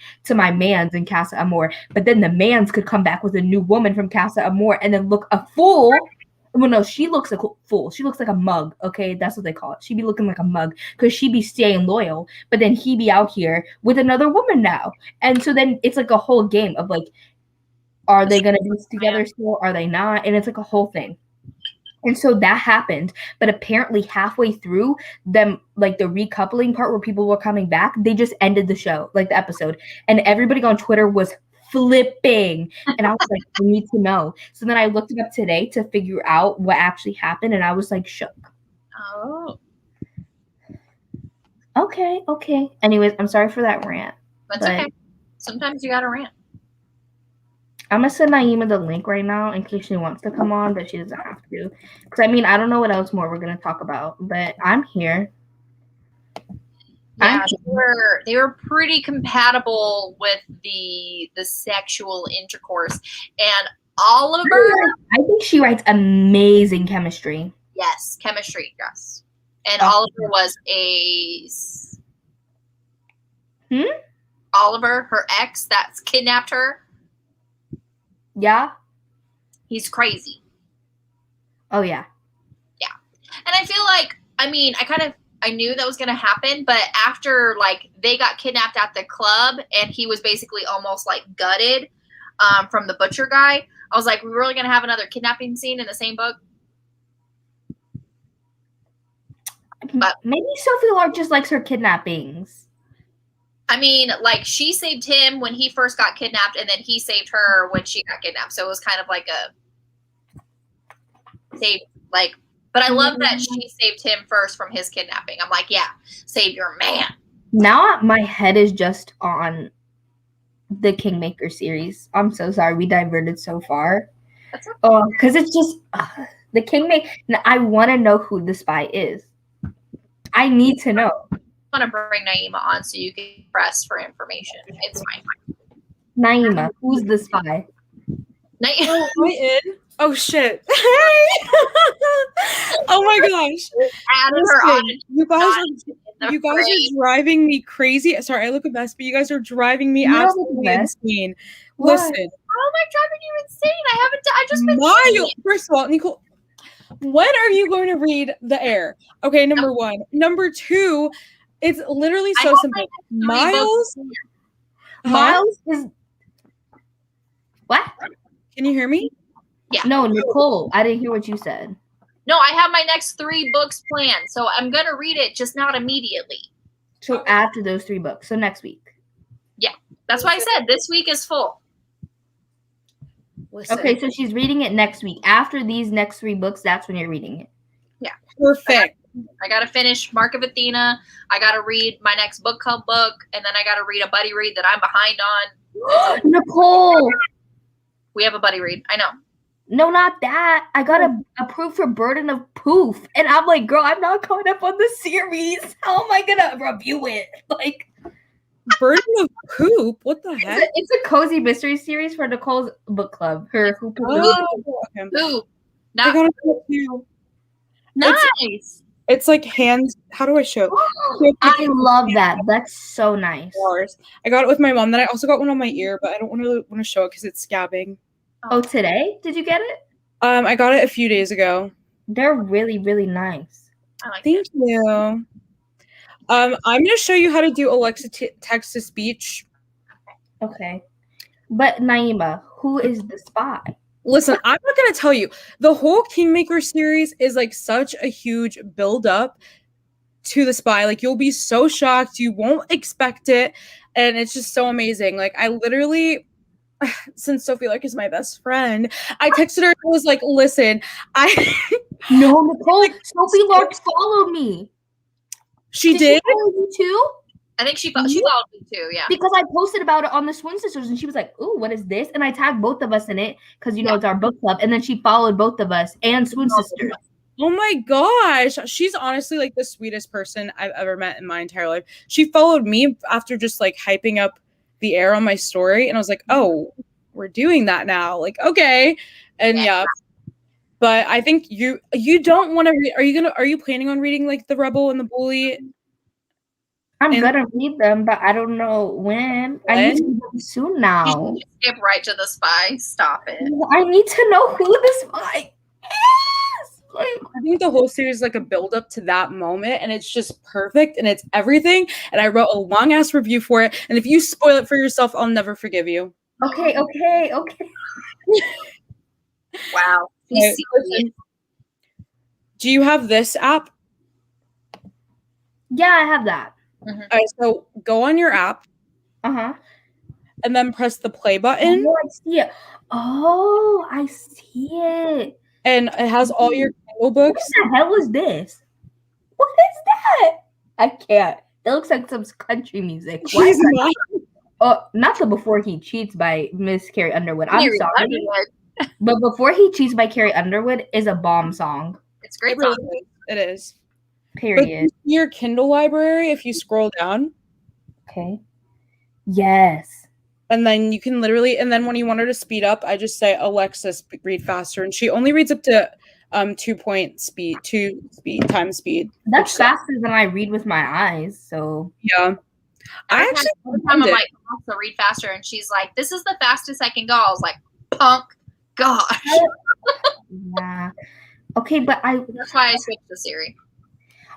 mans in Casa Amor. But then the mans could come back with a new woman from Casa Amor and then look a fool. Well, no, she looks like a fool. She looks like a mug. Okay, that's what they call it. She be looking like a mug because she be staying loyal. But then he be out here with another woman now, and so then it's like a whole game of like, are they gonna be together still? Are they not? And it's like a whole thing. And so that happened, but apparently halfway through them, like the recoupling part where people were coming back, they just ended the show, like the episode, and everybody on Twitter was flipping, and I was like, I need to know. So then I looked it up today to figure out what actually happened, and I was like shook. Oh. Okay. Anyways, I'm sorry for that rant. That's okay. Sometimes you gotta rant. I'm gonna send Naima the link right now in case she wants to come on, but she doesn't have to. Because I mean, I don't know what else more we're gonna talk about, but I'm here. Yeah, they were pretty compatible with the sexual intercourse, and Oliver. I think she writes amazing chemistry. Yes, chemistry. Yes, and Oliver was ace. Oliver, her ex, that's kidnapped her. Yeah. He's crazy. Oh yeah. Yeah, and I feel like I knew that was going to happen, but after like they got kidnapped at the club and he was basically almost like gutted from the butcher guy, I was like, we're really going to have another kidnapping scene in the same book? But maybe Sophie Lark just likes her kidnappings. I mean, like she saved him when he first got kidnapped, and then he saved her when she got kidnapped. So it was kind of like a save, like. But I love that she saved him first from his kidnapping. I'm like, yeah, save your man. Now my head is just on the Kingmaker series. I'm so sorry we diverted so far. Oh, because it's just the Kingmaker. I want to know who the spy is. I need to know. I want to bring Naima on so you can press for information. It's fine. Naima, who's the spy? Naima. Oh shit! Hey! Oh my gosh! Listen, you guys are driving me crazy. Sorry, I look a mess, but you guys are driving me absolutely insane. What? Listen, how am I driving you insane? I just been First of all, Nicole, when are you going to read The Heir? Okay, number one. Number two, it's literally so simple. Miles is what? Can you hear me? Yeah. No, Nicole, I didn't hear what you said. No, I have my next 3 books planned, so I'm going to read it, just not immediately. So after those 3 books, so next week. Yeah, that's why I said this week is full. Listen. Okay, so she's reading it next week. After these next 3 books, that's when you're reading it. Yeah. Perfect. I got to finish Mark of Athena. I got to read my next book club book, and then I got to read a buddy read that I'm behind on. Nicole! We have a buddy read. I know. No, not that. I got approved for Burden of Poof. And I'm like, girl, I'm not caught up on the series. How am I going to review it? Like, Burden of Poop? What the heck? It's a cozy mystery series for Nicole's book club. Her Hoop. Ooh. I got it too. Nice. It's like hands. How do I show? I love that. That's so nice. I got it with my mom. Then I also got one on my ear, but I don't want to show it because it's scabbing. Oh, today? Did you get it? I got it a few days ago. They're really, really nice. Thank you. I'm going to show you how to do Alexa text to speech. Okay. But Naima, who is the spy? Listen, I'm not going to tell you. The whole Kingmaker series is like such a huge build up to the spy. Like you'll be so shocked. You won't expect it. And it's just so amazing. Like I literally, since Sophie Lark is my best friend, I texted her and was like, listen, No, Nicole, Sophie Lark followed me. She did? She follow you too? I think she followed me too, yeah. Because I posted about it on the Swoon Sisters and she was like, ooh, what is this? And I tagged both of us in it because, it's our book club. And then she followed both of us and Swoon Sisters. Oh my gosh. She's honestly like the sweetest person I've ever met in my entire life. She followed me after just like hyping up the air on my story. And I was like, oh, we're doing that now. Like, okay. And yeah. But I think you don't want to read. Are you planning on reading like The Rebel and the Bully? I'm And- gonna read them, but I don't know when. I need to read them soon now. You skip right to the spy. Stop it. I need to know who the spy is. Like, I think the whole series is like a build up to that moment, and it's just perfect and it's everything. And I wrote a long ass review for it. And if you spoil it for yourself, I'll never forgive you. okay. Wow. Right, listen, do you have this app? Yeah, I have that. Mm-hmm. All right, so go on your app Uh-huh. and then press the play button. Oh, I see it. Oh, I see it. And it has all your Kindle What books. the hell is this? What is that? I can't. It looks like some country music. Why is that? Oh, not the Before He Cheats by Miss Carrie Underwood. I'm Carrie sorry. Underwood. But Before He Cheats by Carrie Underwood is a bomb song. It's a great It really song. is. It is. But Period. your Kindle library, if you scroll down, Okay. Yes. and then you can literally, and then when you want her to speed up, I just say, Alexa, read faster. And she only reads up to 2 times speed. That's faster than I read with my eyes. So Yeah. I actually every time I'm like, Alexa, read faster, and she's like, "This is the fastest I can go." I was like, "Punk, gosh." yeah. Okay, but That's why I switched to Siri.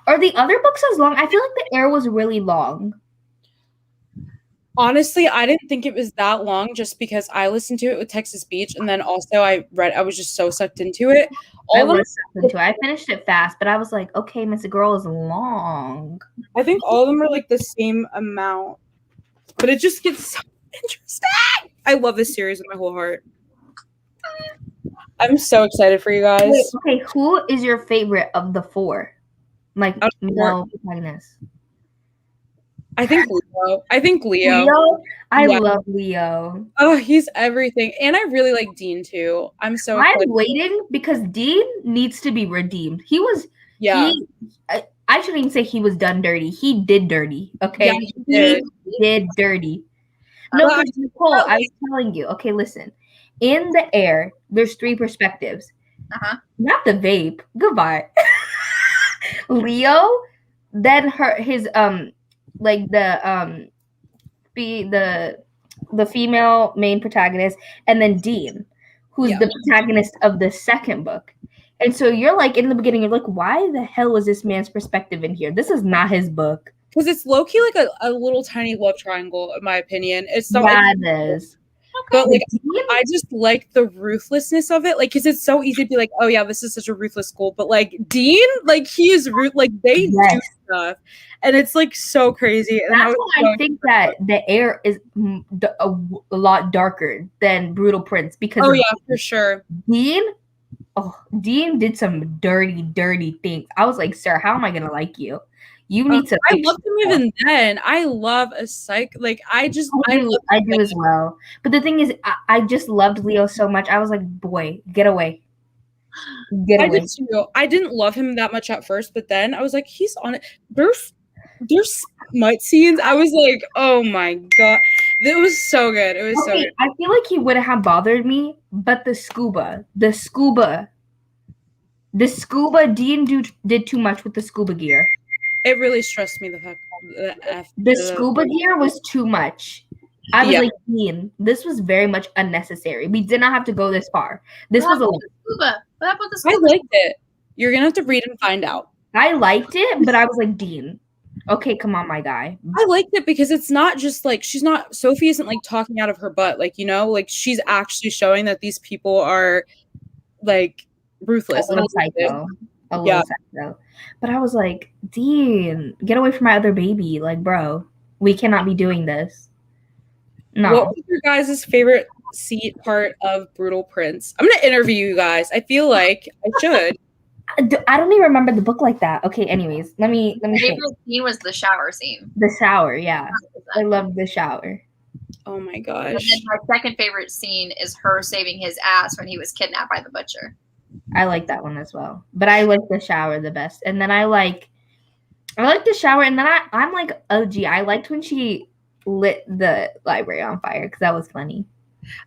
are the other books as long? I feel like The Air was really long. honestly, I didn't think it was that long just because I listened to it with Texas Beach, and then also I was just so sucked into it. I finished it fast, but I was like, okay, Miss Girl is long. I think all of them are like the same amount, but it just gets so interesting. I love this series with my whole heart. I'm so excited for you guys. Wait, okay, who is your favorite of the four? Like, protagonist. I think Leo. Leo? I love Leo. Oh, he's everything. And I really like Dean too. I'm waiting because Dean needs to be redeemed. He was I shouldn't even say he was done dirty. He did dirty. Okay. Yeah, he did dirty. No, Nicole, I was telling you. Okay, listen. In The Air, there's 3 perspectives. Not the vape. Goodbye. Leo, then his like the female main protagonist, and then Dean, who's the protagonist of the second book. And so you're like, in the beginning, you're like, why the hell is this man's perspective in here? This is not his book. Because it's low-key like a little tiny love triangle, in my opinion. It's not but like I just like the ruthlessness of it, like because it's so easy to be like, oh yeah, this is such a ruthless school, but like Dean, like he is like they do stuff, and it's like so crazy. And that's why I think that The Air is a lot darker than Brutal Prince because for sure. Dean did some dirty things. I was like, sir, how am I gonna like you? You need to. I loved him even then. I love a psych. Like I do as well. But the thing is, I just loved Leo so much. I was like, boy, get away. I did too. I didn't love him that much at first, but then I was like, he's on it. There's smut scenes. I was like, oh my god, it was so good. It was so good. I feel like he wouldn't have bothered me, but the scuba, Dean did too much with the scuba gear. It really stressed me the scuba gear was too much. I was like, Dean, this was very much unnecessary. We did not have to go this far. This was a scuba. What happened with the scuba? I liked it. You're gonna have to read and find out. I liked it, but I was like, Dean, okay, come on, my guy. I liked it because it's not just like Sophie isn't like talking out of her butt, like, you know, like she's actually showing that these people are like ruthless. A little psycho. But I was like, Dean, get away from my other baby. Like, bro, we cannot be doing this. No. What was your guys' favorite part of Brutal Prince? I'm gonna interview you guys. I feel like I should. I don't even remember the book like that. Okay, anyways, let me My favorite scene was the shower scene. The shower, yeah. I loved the shower. Oh my gosh. And then my second favorite scene is her saving his ass when he was kidnapped by the butcher. I like that one as well. But I like the shower the best. And then I like the shower, and then I'm like, oh gee, I liked when she lit the library on fire because that was funny.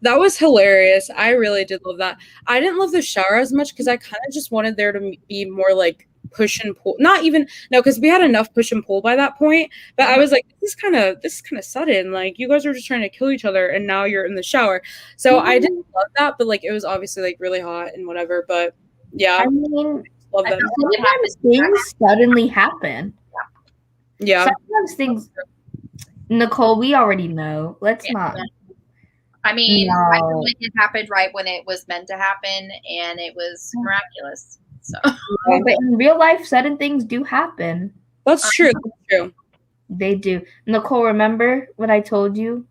That was hilarious. I really did love that. I didn't love the shower as much because I kind of just wanted there to be more like push and pull. Not even because we had enough push and pull by that point. But I was like, this is kind of sudden. Like you guys were just trying to kill each other, and now you're in the shower. So I didn't love that, but like it was obviously like really hot and whatever. But yeah, I mean, love them. sometimes things suddenly happen. Yeah. Sometimes things. Nicole, we already know. Let's not. I mean, No. I feel like it happened right when it was meant to happen, and it was miraculous. So, But in real life, sudden things do happen. That's true. That's true. They do. Nicole, remember what I told you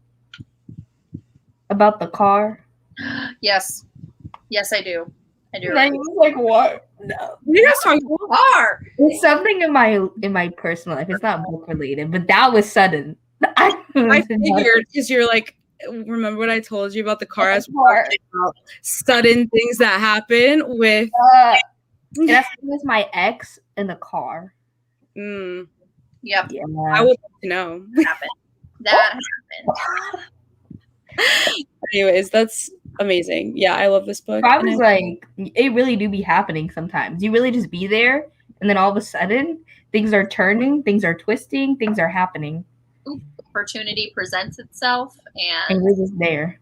about the car? yes, I do. I do. And I was like, what? No. What are you guys talking about? Car. It's something in my personal life. It's not book related, but that was sudden. I figured because you're like, remember what I told you about the car? As sudden things that happen with. That's with my ex in the car. Mm. Yep. Yeah. I would like to know. That happened. Anyways, that's amazing. Yeah, I love this book. I was like, it really do be happening sometimes. You really just be there, and then all of a sudden, things are turning, things are twisting, things are happening. Opportunity presents itself, and we're just there.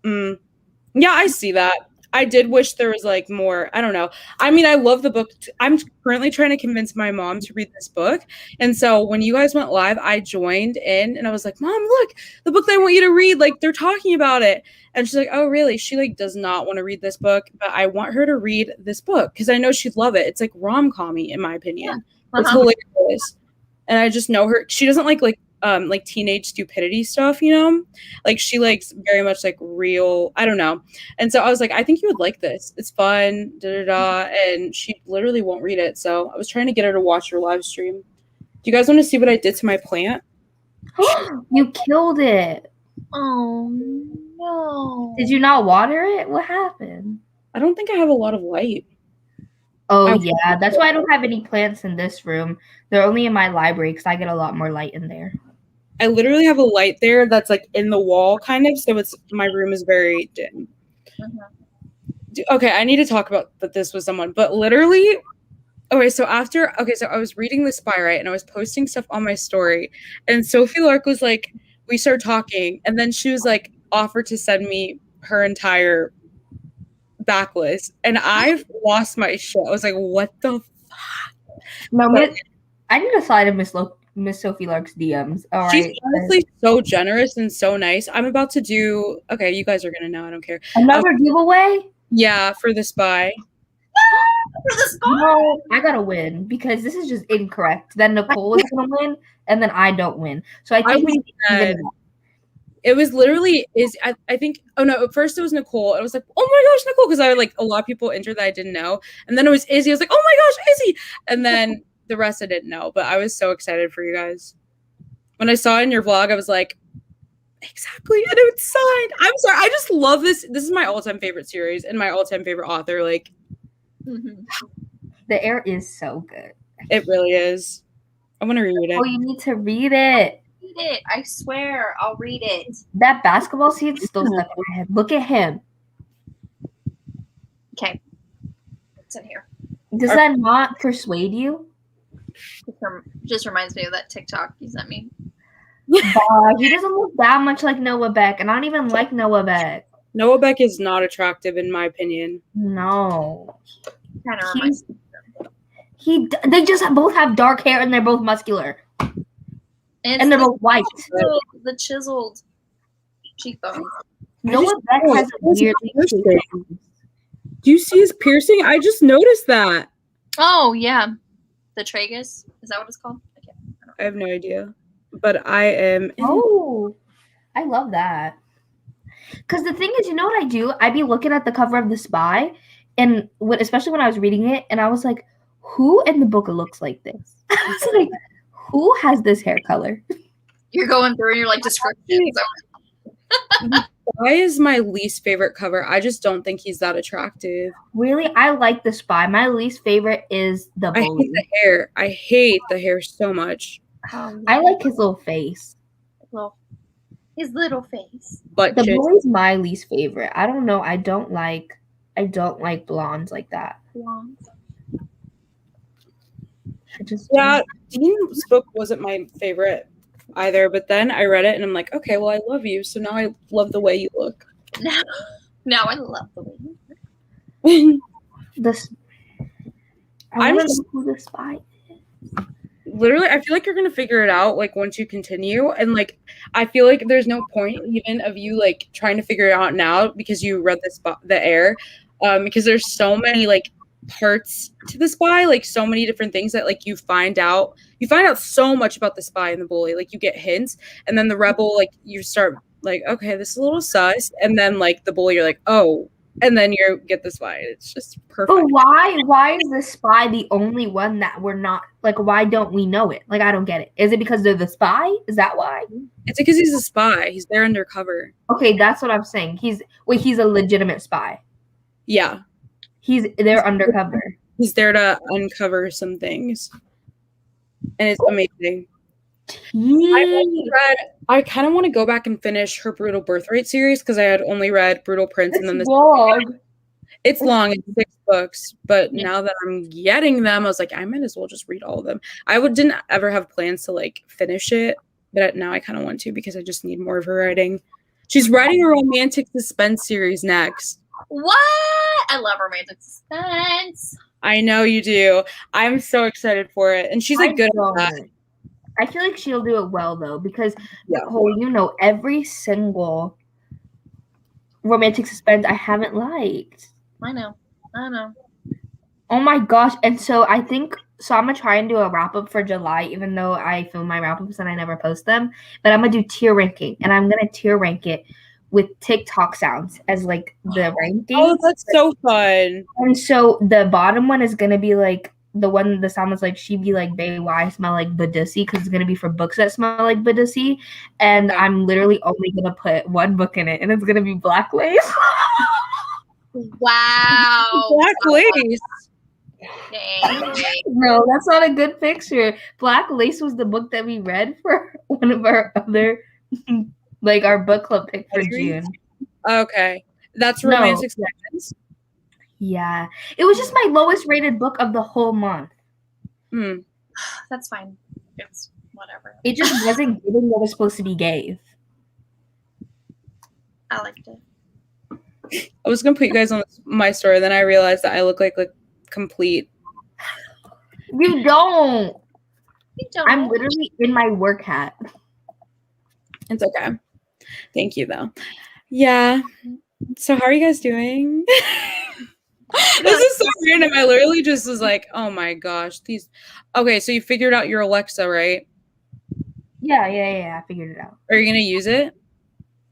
Yeah, I see that. I did wish there was like more. I don't know. I mean, I love the book. I'm currently trying to convince my mom to read this book. And so when you guys went live, I joined in and I was like, Mom, look, the book that I want you to read, like they're talking about it. And she's like, oh, really? She like does not want to read this book, but I want her to read this book because I know she'd love it. It's like rom-com-y in my opinion. Yeah. It's hilarious. And I just know her. She doesn't like teenage stupidity stuff, you know, like she likes very much like real, I don't know. And so I was like, I think you would like this. It's fun, and she literally won't read it. So I was trying to get her to watch your live stream. Do you guys want to see what I did to my plant? You killed it. Oh no. Did you not water it? What happened? I don't think I have a lot of light. Oh, yeah. That's why I don't have any plants in this room. They're only in my library because I get a lot more light in there. I literally have a light there that's like in the wall kind of. So my room is very dim. Okay, I need to talk about this with someone. But literally, so I was reading The Spy, right? And I was posting stuff on my story. And Sophie Lark was like, we started talking. And then she was like, offered to send me her entire backlist. And I've lost my shit. I was like, what the fuck? No, I need to slide in Miss Sophie Lark's DMs. All right. She's honestly so generous and so nice. I'm about to do, okay, you guys are going to know. I don't care. Another giveaway? Yeah, for The Spy. For The Spy? No, I got to win because this is just incorrect. Then Nicole is going to win and then I don't win. So I think it was literally I think, oh no, at first it was Nicole. I was like, oh my gosh, Nicole, because I like a lot of people entered that I didn't know. And then it was Izzy. I was like, oh my gosh, Izzy. And then the rest I didn't know, but I was so excited for you guys. When I saw it in your vlog, I was like, exactly, and it was signed. I'm sorry, I just love this. This is my all-time favorite series and my all-time favorite author. Like, the air is so good. It really is. I want to read it. Oh, you need to read it. Read it. I swear, I'll read it. That basketball scene still stuck in my head. Look at him. Okay, it's in here. Does that not persuade you? Just reminds me of that TikTok you sent me. He doesn't look that much like Noah Beck, and I don't even like Noah Beck. Noah Beck is not attractive in my opinion. No. Kind of reminds me. They just both have dark hair and they're both muscular. And they're both white. The chiseled cheekbones. Noah Beck has a weird piercing. Do you see his piercing? I just noticed that. Oh, yeah. The tragus? Is that what it's called? I have no idea. But I am. Oh, I love that. Because the thing is, you know what I do? I'd be looking at the cover of The Spy, and especially when I was reading it, and I was like, who in the book looks like this? I was like, who has this hair color? You're going through and you're like, descriptions. Spy is my least favorite cover. I just don't think he's that attractive. Really, I like the Spy. My least favorite is the I hate Bully. the hair. I hate the hair so much. I like his little face. His little face. But The Bully's my least favorite. I don't know. I don't like blondes like that. I just Dean's book wasn't my favorite either, but then I read it and I'm like, okay, well, I love you, so now I love the way you look. Now I love the way you look. this. I want to know who the Spy is. Literally, I feel like you're gonna figure it out like once you continue, and like I feel like there's no point even of you like trying to figure it out now because you read the Air, because there's so many like parts to the Spy, like so many different things that like you find out so much about the Spy and the Bully, like you get hints, and then the Rebel, like you start like, okay, this is a little sus, and then like the Bully, you're like, oh, and then you get the Spy. It's just perfect. But why is the Spy the only one that we're not like? Why don't we know it? Like, I don't get it. Is it because they're the Spy? Is that why? It's because he's a spy. He's there undercover. Okay, that's what I'm saying. He's a legitimate spy. Yeah. He's there undercover. He's there to uncover some things. And it's amazing. I kind of want to go back and finish her Brutal Birthright series because I had only read Brutal Prince and then this. It's long. It's 6 books, but now that I'm getting them, I was like, I might as well just read all of them. I didn't ever have plans to like finish it, but now I kind of want to because I just need more of her writing. She's writing a romantic suspense series next. What? I love romantic suspense. I know you do. I'm so excited for it, and she's like good at that. I feel like she'll do it well though, because every single romantic suspense I haven't liked. I know. Oh my gosh. And so I'm gonna try and do a wrap up for July, even though I film my wrap ups and I never post them. But I'm gonna do tier ranking, and I'm gonna tier rank it with TikTok sounds as like the ranking. Oh, that's so fun. And so the bottom one is gonna be like the sound that's like she be like, bae, why I smell like Badussy, because it's gonna be for books that smell like Badussy. And I'm literally only gonna put one book in it, and it's gonna be Black Lace. Wow. Black Lace. Dang. No, that's not a good picture. Black Lace was the book that we read for one of our other, like our book club pick for June. Okay. That's romantic suspense. Yeah. It was just my lowest rated book of the whole month. That's fine. It's whatever. It just wasn't giving what it was supposed to be gave. I liked it. I was gonna put you guys on my story, then I realized that I look like complete. You don't. I'm literally in my work hat. It's okay. Thank you though. Yeah. So how are you guys doing? This is so random. I literally just was like, oh my gosh, these. Okay, so you figured out your Alexa, right? Yeah. I figured it out. Are you gonna use it?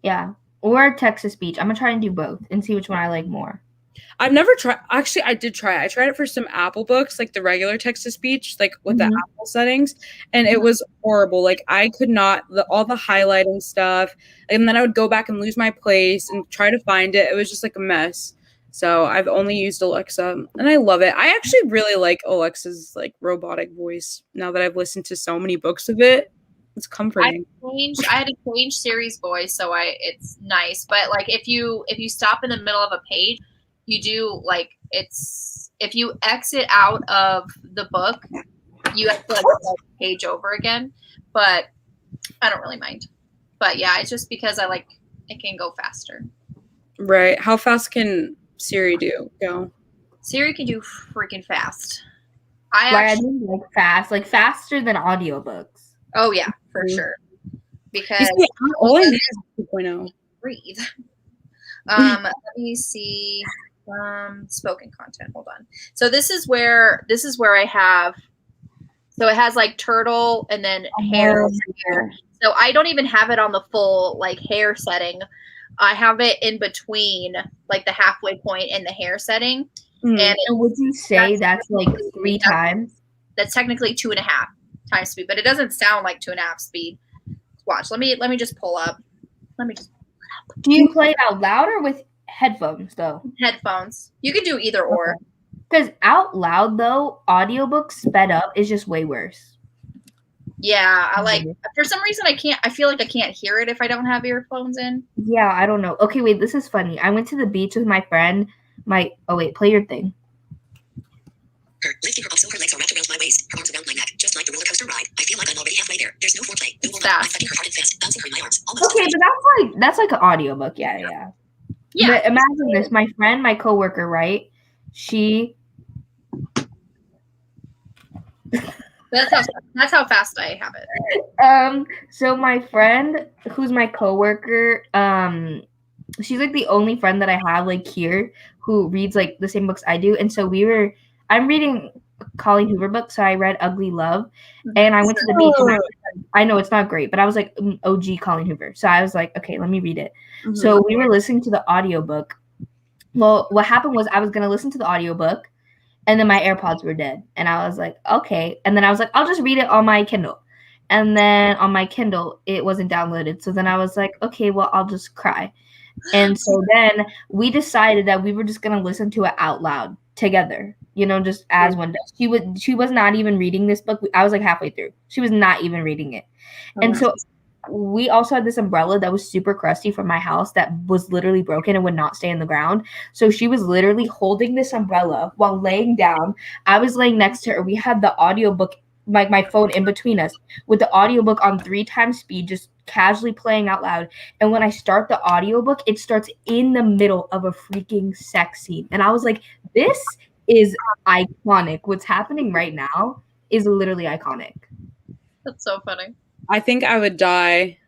Yeah. Or text-to-speech. I'm gonna try and do both and see which one I like more. I've never tried. Actually, I did try. I tried it for some Apple books, like the regular text-to-speech, like with the Apple settings, and it was horrible. Like I could not, all the highlighting stuff, and then I would go back and lose my place and try to find it. It was just like a mess. So I've only used Alexa, and I love it. I actually really like Alexa's like robotic voice now that I've listened to so many books of it. It's comforting. I had to change Siri's voice, so it's nice. But like if you stop in the middle of a page, you do like if you exit out of the book, you have to like start the page over again. But I don't really mind. But yeah, it's just because it can go faster. Right. How fast can Siri go? Siri can do freaking fast. I mean like fast, like faster than audiobooks. Oh yeah, for sure. Because all I need is 2.0. Breathe. Let me see. Spoken content. Hold on. So this is where I have. So it has like turtle and then hair. So I don't even have it on the full like hair setting. I have it in between like the halfway point and the hair setting. And would you say that's like 3 times? That's technically 2.5 times speed, but it doesn't sound like 2.5 speed. Watch. Let me just pull up. Let me just pull it up. Do you play it out loud or with headphones though? Headphones. You could do either or. Because out loud though, audiobook sped up is just way worse. Yeah, I like. For some reason, I can't. I feel like I can't hear it if I don't have earphones in. Yeah, I don't know. Okay, wait, this is funny. I went to the beach with my friend. Play your thing. Her lifting her up so her legs are wrapped around my waist, her arms around my neck, just like the roller coaster ride. I feel like I'm already halfway there. There's no foreplay, no warm up. I'm touching her hard and fast, bouncing her in my arms. Almost. Okay, but that's like an audiobook. Yeah. But imagine this. My friend, my coworker, right? She. That's how fast I have it. So my friend, who's my coworker, she's like the only friend that I have like here who reads like the same books I do, and so I'm reading Colleen Hoover book, so I read Ugly Love, and I went to the beach. And I know it's not great, but I was like OG Colleen Hoover, so I was like, okay, let me read it. Mm-hmm. So we were listening to the audiobook. Well, what happened was I was gonna listen to the audiobook, and then my AirPods were dead, and I was like, okay, and then I was like, I'll just read it on my Kindle, and then on my Kindle it wasn't downloaded, so then I was like, okay, well, I'll just cry. And so then we decided that we were just gonna listen to it out loud together, just as one does. She was not even reading this book. I was like halfway through. She was not even reading it. And so we also had this umbrella that was super crusty from my house that was literally broken and would not stay in the ground. So she was literally holding this umbrella while laying down. I was laying next to her. We had the audiobook, like my phone in between us, with the audiobook on 3 times speed, just casually playing out loud. And when I start the audiobook, it starts in the middle of a freaking sex scene. And I was like, this is iconic. What's happening right now is literally iconic. That's so funny. I think I would die.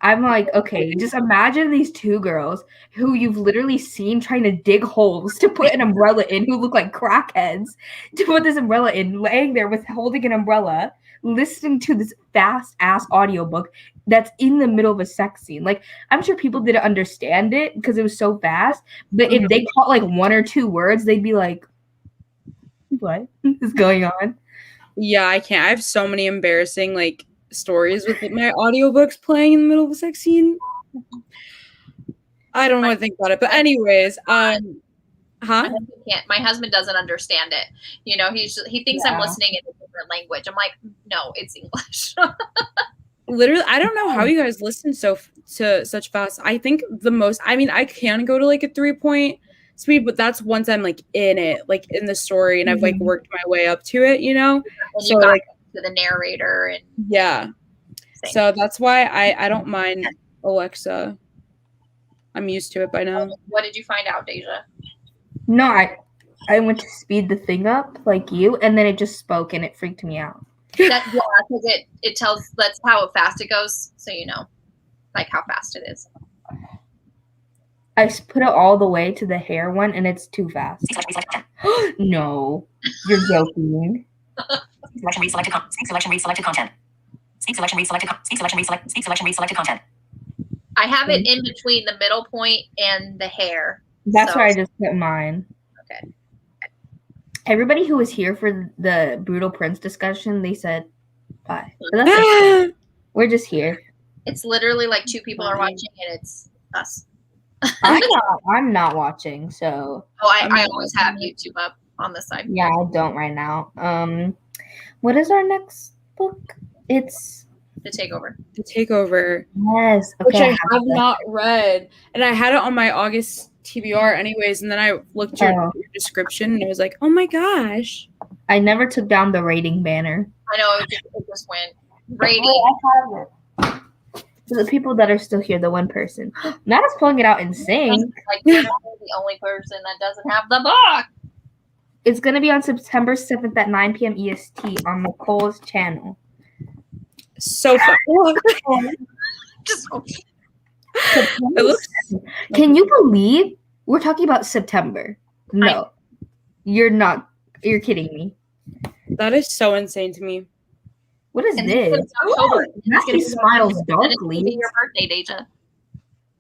I'm like, okay, just imagine these 2 girls who you've literally seen trying to dig holes to put an umbrella in, who look like crackheads, to put this umbrella in, laying there with holding an umbrella, listening to this fast-ass audiobook that's in the middle of a sex scene. Like, I'm sure people didn't understand it because it was so fast, but if they caught like 1 or 2 words, they'd be like, what is going on? Yeah, I can't. I have so many embarrassing, like, stories with my audiobooks playing in the middle of a sex scene. I don't know what to think about it, but anyways, My husband doesn't understand it. He thinks I'm listening in a different language. I'm like, no, it's English. Literally, I don't know how you guys listen to such fast. I think I can go to like a 3-point speed, but that's once I'm like in it, like in the story, and I've like worked my way up to it, And so like to the narrator and so that's why I don't mind Alexa. I'm used to it by now. What did you find out, Deja? No, I went to speed the thing up like you, and then it just spoke and it freaked me out. Because it tells that's how fast it goes, so you know like how fast it is. I put it all the way to the hair one, and it's too fast. No, you're joking. Speak selection, read selected content. Speak selection, read selected content. Speak selection, read selected content. Speak selection, read selected content. I have it in between the middle point and the hair. That's where I just put mine. Okay. Everybody who was here for the Brutal Prince discussion, they said bye. But that's okay. We're just here. It's literally like 2 people are watching, and it's us. I'm not watching, so. I always have YouTube up on the side. Yeah, I don't right now. What is our next book? It's The Takeover. The Takeover. Yes. Okay, which I have not read. And I had it on my August TBR anyways, and then I looked at your description and I was like, oh my gosh. I never took down the rating banner. I know, it just went rating. I have it. So the people that are still here, the one person. Not us pulling it out and saying. Like, you're not the only person that doesn't have the book. It's going to be on September 7th at 9 p.m. EST on Nicole's channel. So fun. Just Can you believe we're talking about September? No. You're not. You're kidding me. That is so insane to me. What is this? October. He smiles darkly. Your birthday, Deja.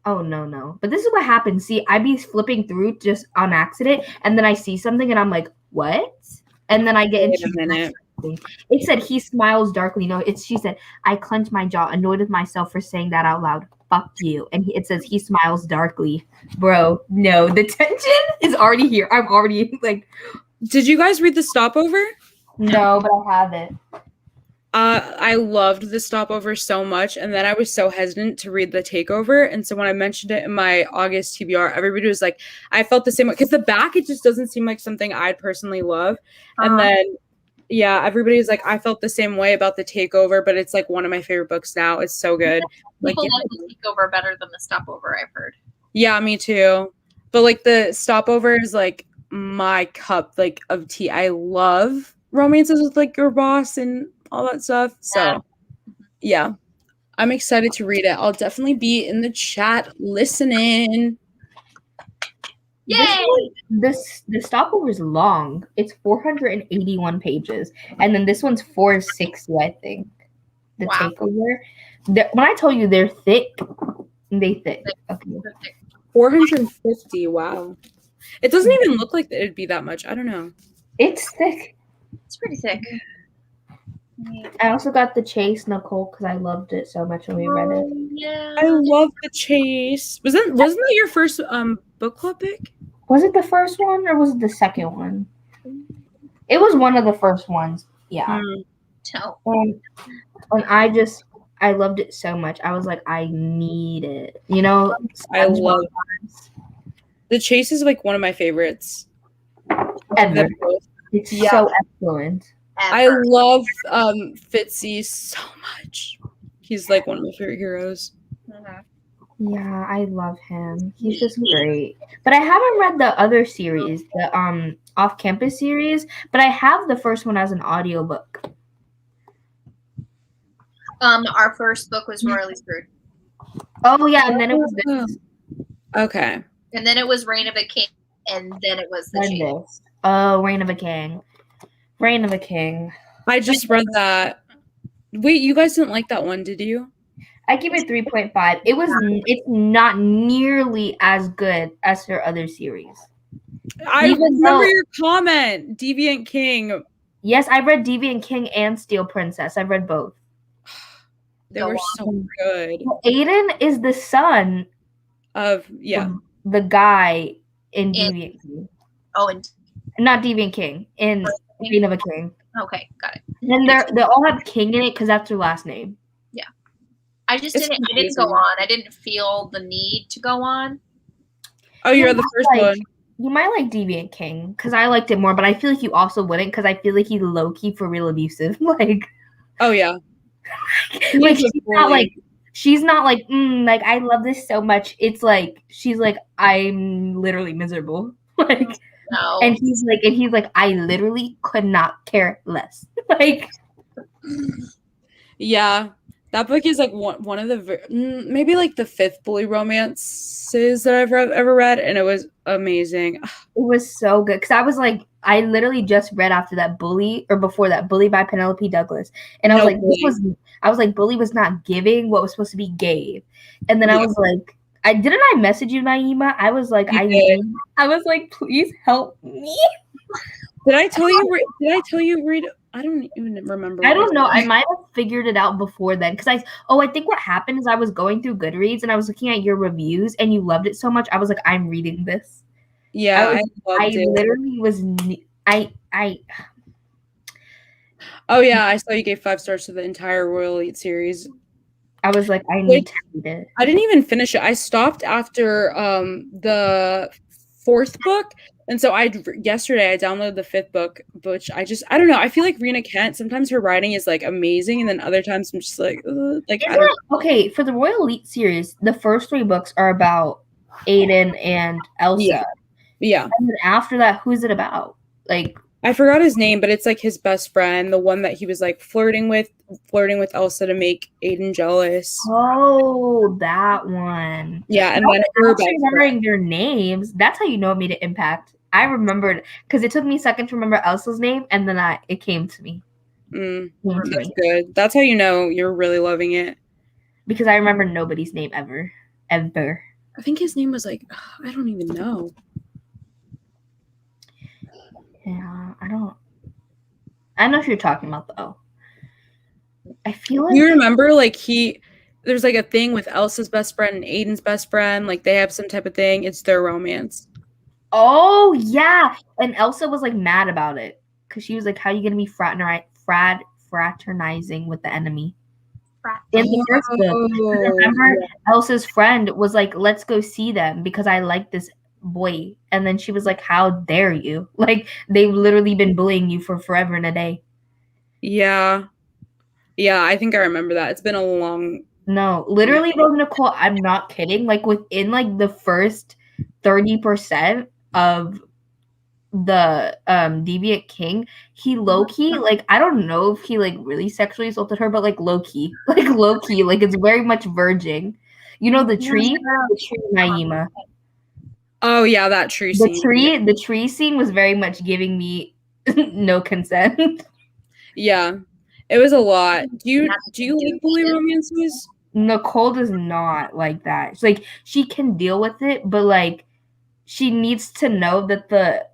Oh, no. But this is what happens. See, I be flipping through just on accident, and then I see something, and I'm like, what? And then I get into a minute. It said he smiles darkly. No, she said, I clenched my jaw, annoyed with myself for saying that out loud. fuck you. And it says he smiles darkly. Bro, no, the tension is already here. I'm already like, Did you guys read The Stopover? no, but I haven't. I loved The Stopover so much, and then I was so hesitant to read The Takeover, and so when I mentioned it in my August TBR, everybody was like, I felt the same way, because the back, it just doesn't seem like something I'd personally love, and then, yeah, everybody was like, I felt the same way about The Takeover, but it's like one of my favorite books now. It's so good. People like The Takeover better than The Stopover, I've heard. Yeah, me too. But like The Stopover is like my cup like of tea. I love romances with like your boss and all that stuff. So yeah, I'm excited to read it. I'll definitely be in the chat listening. Yay! The stopover is long. It's 481 pages, and then this one's 460, I think. The Wow. Takeover. When I told you they're thick, they thick. Okay. 450. Wow. It doesn't even look like it'd be that much. I don't know. It's thick. It's pretty thick. I also got The Chase, Nicole, because I loved it so much when we read it. Yeah. I love The Chase. Wasn't that your first book club pick? Was it the first one or was it the second one? It was one of the first ones. Yeah. No. And I loved it so much. I was like, I need it. You know, I love The Chase is like one of my favorites. ever. It's so excellent. I love Fitzy so much. He's like one of my favorite heroes. Yeah, I love him. He's just great. But I haven't read the other series, the off-campus series, but I have the first one as an audiobook. Our first book was Royally Screwed. Oh yeah, and then it was this. Okay. And then it was Reign of a King, and then it was The And Chase. this. Oh, Reign of a King. Reign of a King. I just read that. Wait, you guys didn't like that one, did you? I give it 3.5. It's not nearly as good as her other series. I Even remember though- your comment, Deviant King. Yes, I read Deviant King and Steel Princess. I've read both. They were so good. Aiden is the son Of the guy in Deviant King. Oh, and Not Deviant King, in Reign of a King. okay, got it. And they all have King in it because that's their last name. I just It's didn't. I didn't go on. I didn't feel the need to go on. Oh, you're the first one. You might like Deviant King because I liked it more, but I feel like you also wouldn't because I feel like he's low key for real abusive. Like, Oh yeah. like she's not like like I love this so much. It's like she's like I'm literally miserable. Like, No. and he's like I literally could not care less. Like, Yeah. That book is like one of the maybe like the 5th bully romances that I've ever read, and it was amazing. it was so good because I was like, I literally just read after that Bully or before that Bully by Penelope Douglas, and I was like, Bully was not giving what was supposed to be gave, and then I was like, I message you, Naima? I was like, I was like, please help me. Did I tell you read? I don't even remember. I don't know. I might have figured it out before then because I think what happened is I was going through Goodreads and I was looking at your reviews and you loved it so much. I was like, I'm reading this. Yeah, I literally was. Oh yeah, I saw you gave 5 stars to the entire Royal Elite series. I was like, I need to read it. I didn't even finish it. I stopped after the 4th book. And so yesterday I downloaded the 5th book, which I don't know. I feel like Rena Kent, sometimes her writing is like amazing, and then other times I'm just like I don't know. Okay, for the Royal Elite series, the first 3 books are about Aiden and Elsa. Yeah. And then after that, who's it about? Like, I forgot his name, but it's like his best friend, the one that he was like flirting with Elsa to make Aiden jealous. Oh, that one. Yeah, and then her best remembering their names. That's how you know it made an impact. I remembered because it took me a second to remember Elsa's name, and then it came to me. That's good. That's how you know you're really loving it. Because I remember nobody's name ever. I think his name was like I don't even know. Yeah, I know if you're talking about though. I feel like you remember like he there's like a thing with Elsa's best friend and Aiden's best friend. Like they have some type of thing. It's their romance. Oh yeah, and Elsa was like mad about it because she was like, "How are you gonna be fraternizing with the enemy?" In the first book, remember, Elsa's friend was like, "Let's go see them because I like this boy," and then she was like, "How dare you? Like they've literally been bullying you for forever and a day." Yeah. Yeah, I think I remember that. It's been a long. No, literally, though, Nicole, I'm not kidding. Like within like the first 30% of the Deviant King, he low-key, like I don't know if he like really sexually assaulted her, but like low-key, like it's very much verging. You know the tree Naima. Oh yeah, that tree scene. The tree scene was very much giving me no consent. Yeah. It was a lot. Do you like bully romances? Nicole does not like that. It's like she can deal with it, but like she needs to know that the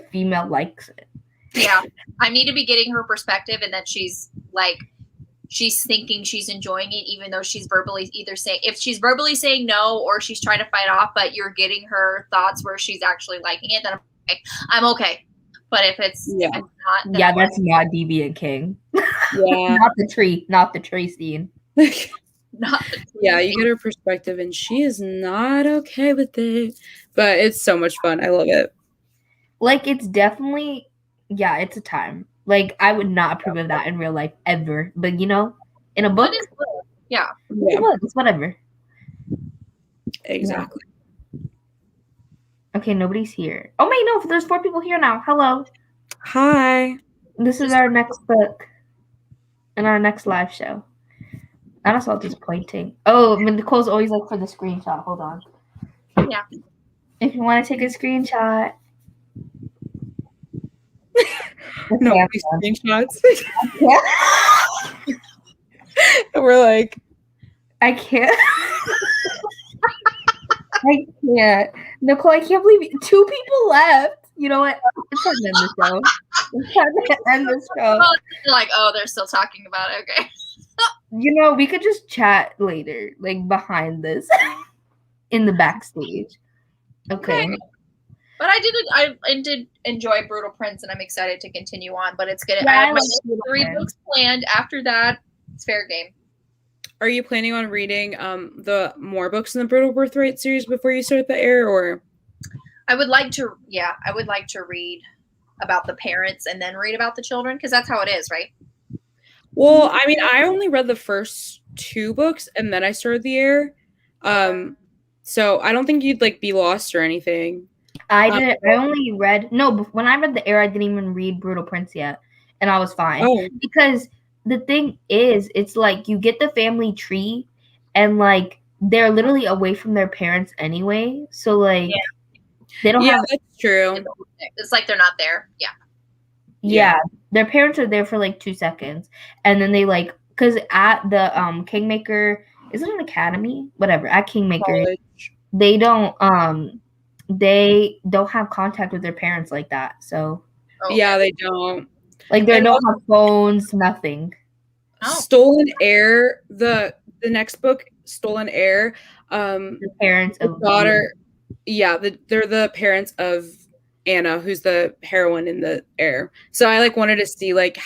female likes it. Yeah, I need to be getting her perspective, and that she's thinking she's enjoying it, even though she's verbally if she's verbally saying no, or she's trying to fight off, but you're getting her thoughts where she's actually liking it, then I'm okay. But if it's not, that's not Deviant King. Yeah. not the tree scene. Yeah, you get her perspective, and she is not okay with it. But it's so much fun. I love it. Like it's definitely, it's a time. Like I would not approve of that in real life ever. But you know, in a book, it's whatever. Exactly. Yeah. Okay, nobody's here. Oh wait, no, there's 4 people here now. Hello. Hi. This is our next book and our next live show. That's all disappointing. Oh, Nicole's always like for the screenshot. Hold on. Yeah. If you want to take a screenshot. No, these screenshots. We're like, I can't. I can't. Nicole, I can't believe 2 people left. You know what? It's time to end the show. It's time to end the show. Oh, like, oh, they're still talking about it. Okay. You know, we could just chat later, like behind this, in the backstage. Okay. But I did enjoy Brutal Prince, and I'm excited to continue on. But it's gonna. Yeah, I have my 3 books planned. After that, it's fair game. Are you planning on reading the more books in the Brutal Birthright series before you start the air, or? I would like to. Yeah, I would like to read about the parents and then read about the children, because that's how it is, right? Well, I mean, I only read the first 2 books and then I started the air. So I don't think you'd like be lost or anything. I didn't. I only read when I read the air, I didn't even read Brutal Prince yet, and I was fine because the thing is, it's like you get the family tree, and like they're literally away from their parents anyway, so like they don't have. That's true. It's like they're not there. Yeah, their parents are there for like 2 seconds, and then they like because at the Kingmaker, is it an academy? Whatever, at Kingmaker, College. they don't have contact with their parents like that. So yeah, they don't. Like they don't have phones, nothing. Stolen Heir, the next book, Stolen Heir. The parents of daughter. Yeah, they're the parents of Anna, who's the heroine in the Heir. So I like wanted to see like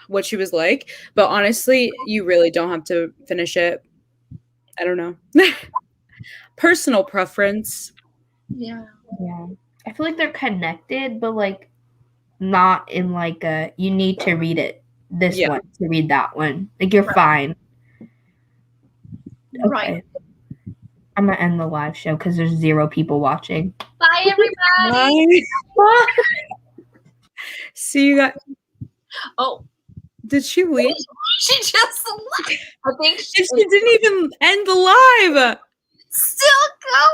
what she was like, but honestly, you really don't have to finish it. I don't know. Personal preference. Yeah. I feel like they're connected, but like not in like a you need to read it one to read that one. Like you're fine. Okay. Right. I'm gonna end the live show because there's 0 people watching. Bye, everybody. Bye. See you guys. Oh, did she leave? She just left. I think she didn't even end the live. Still going.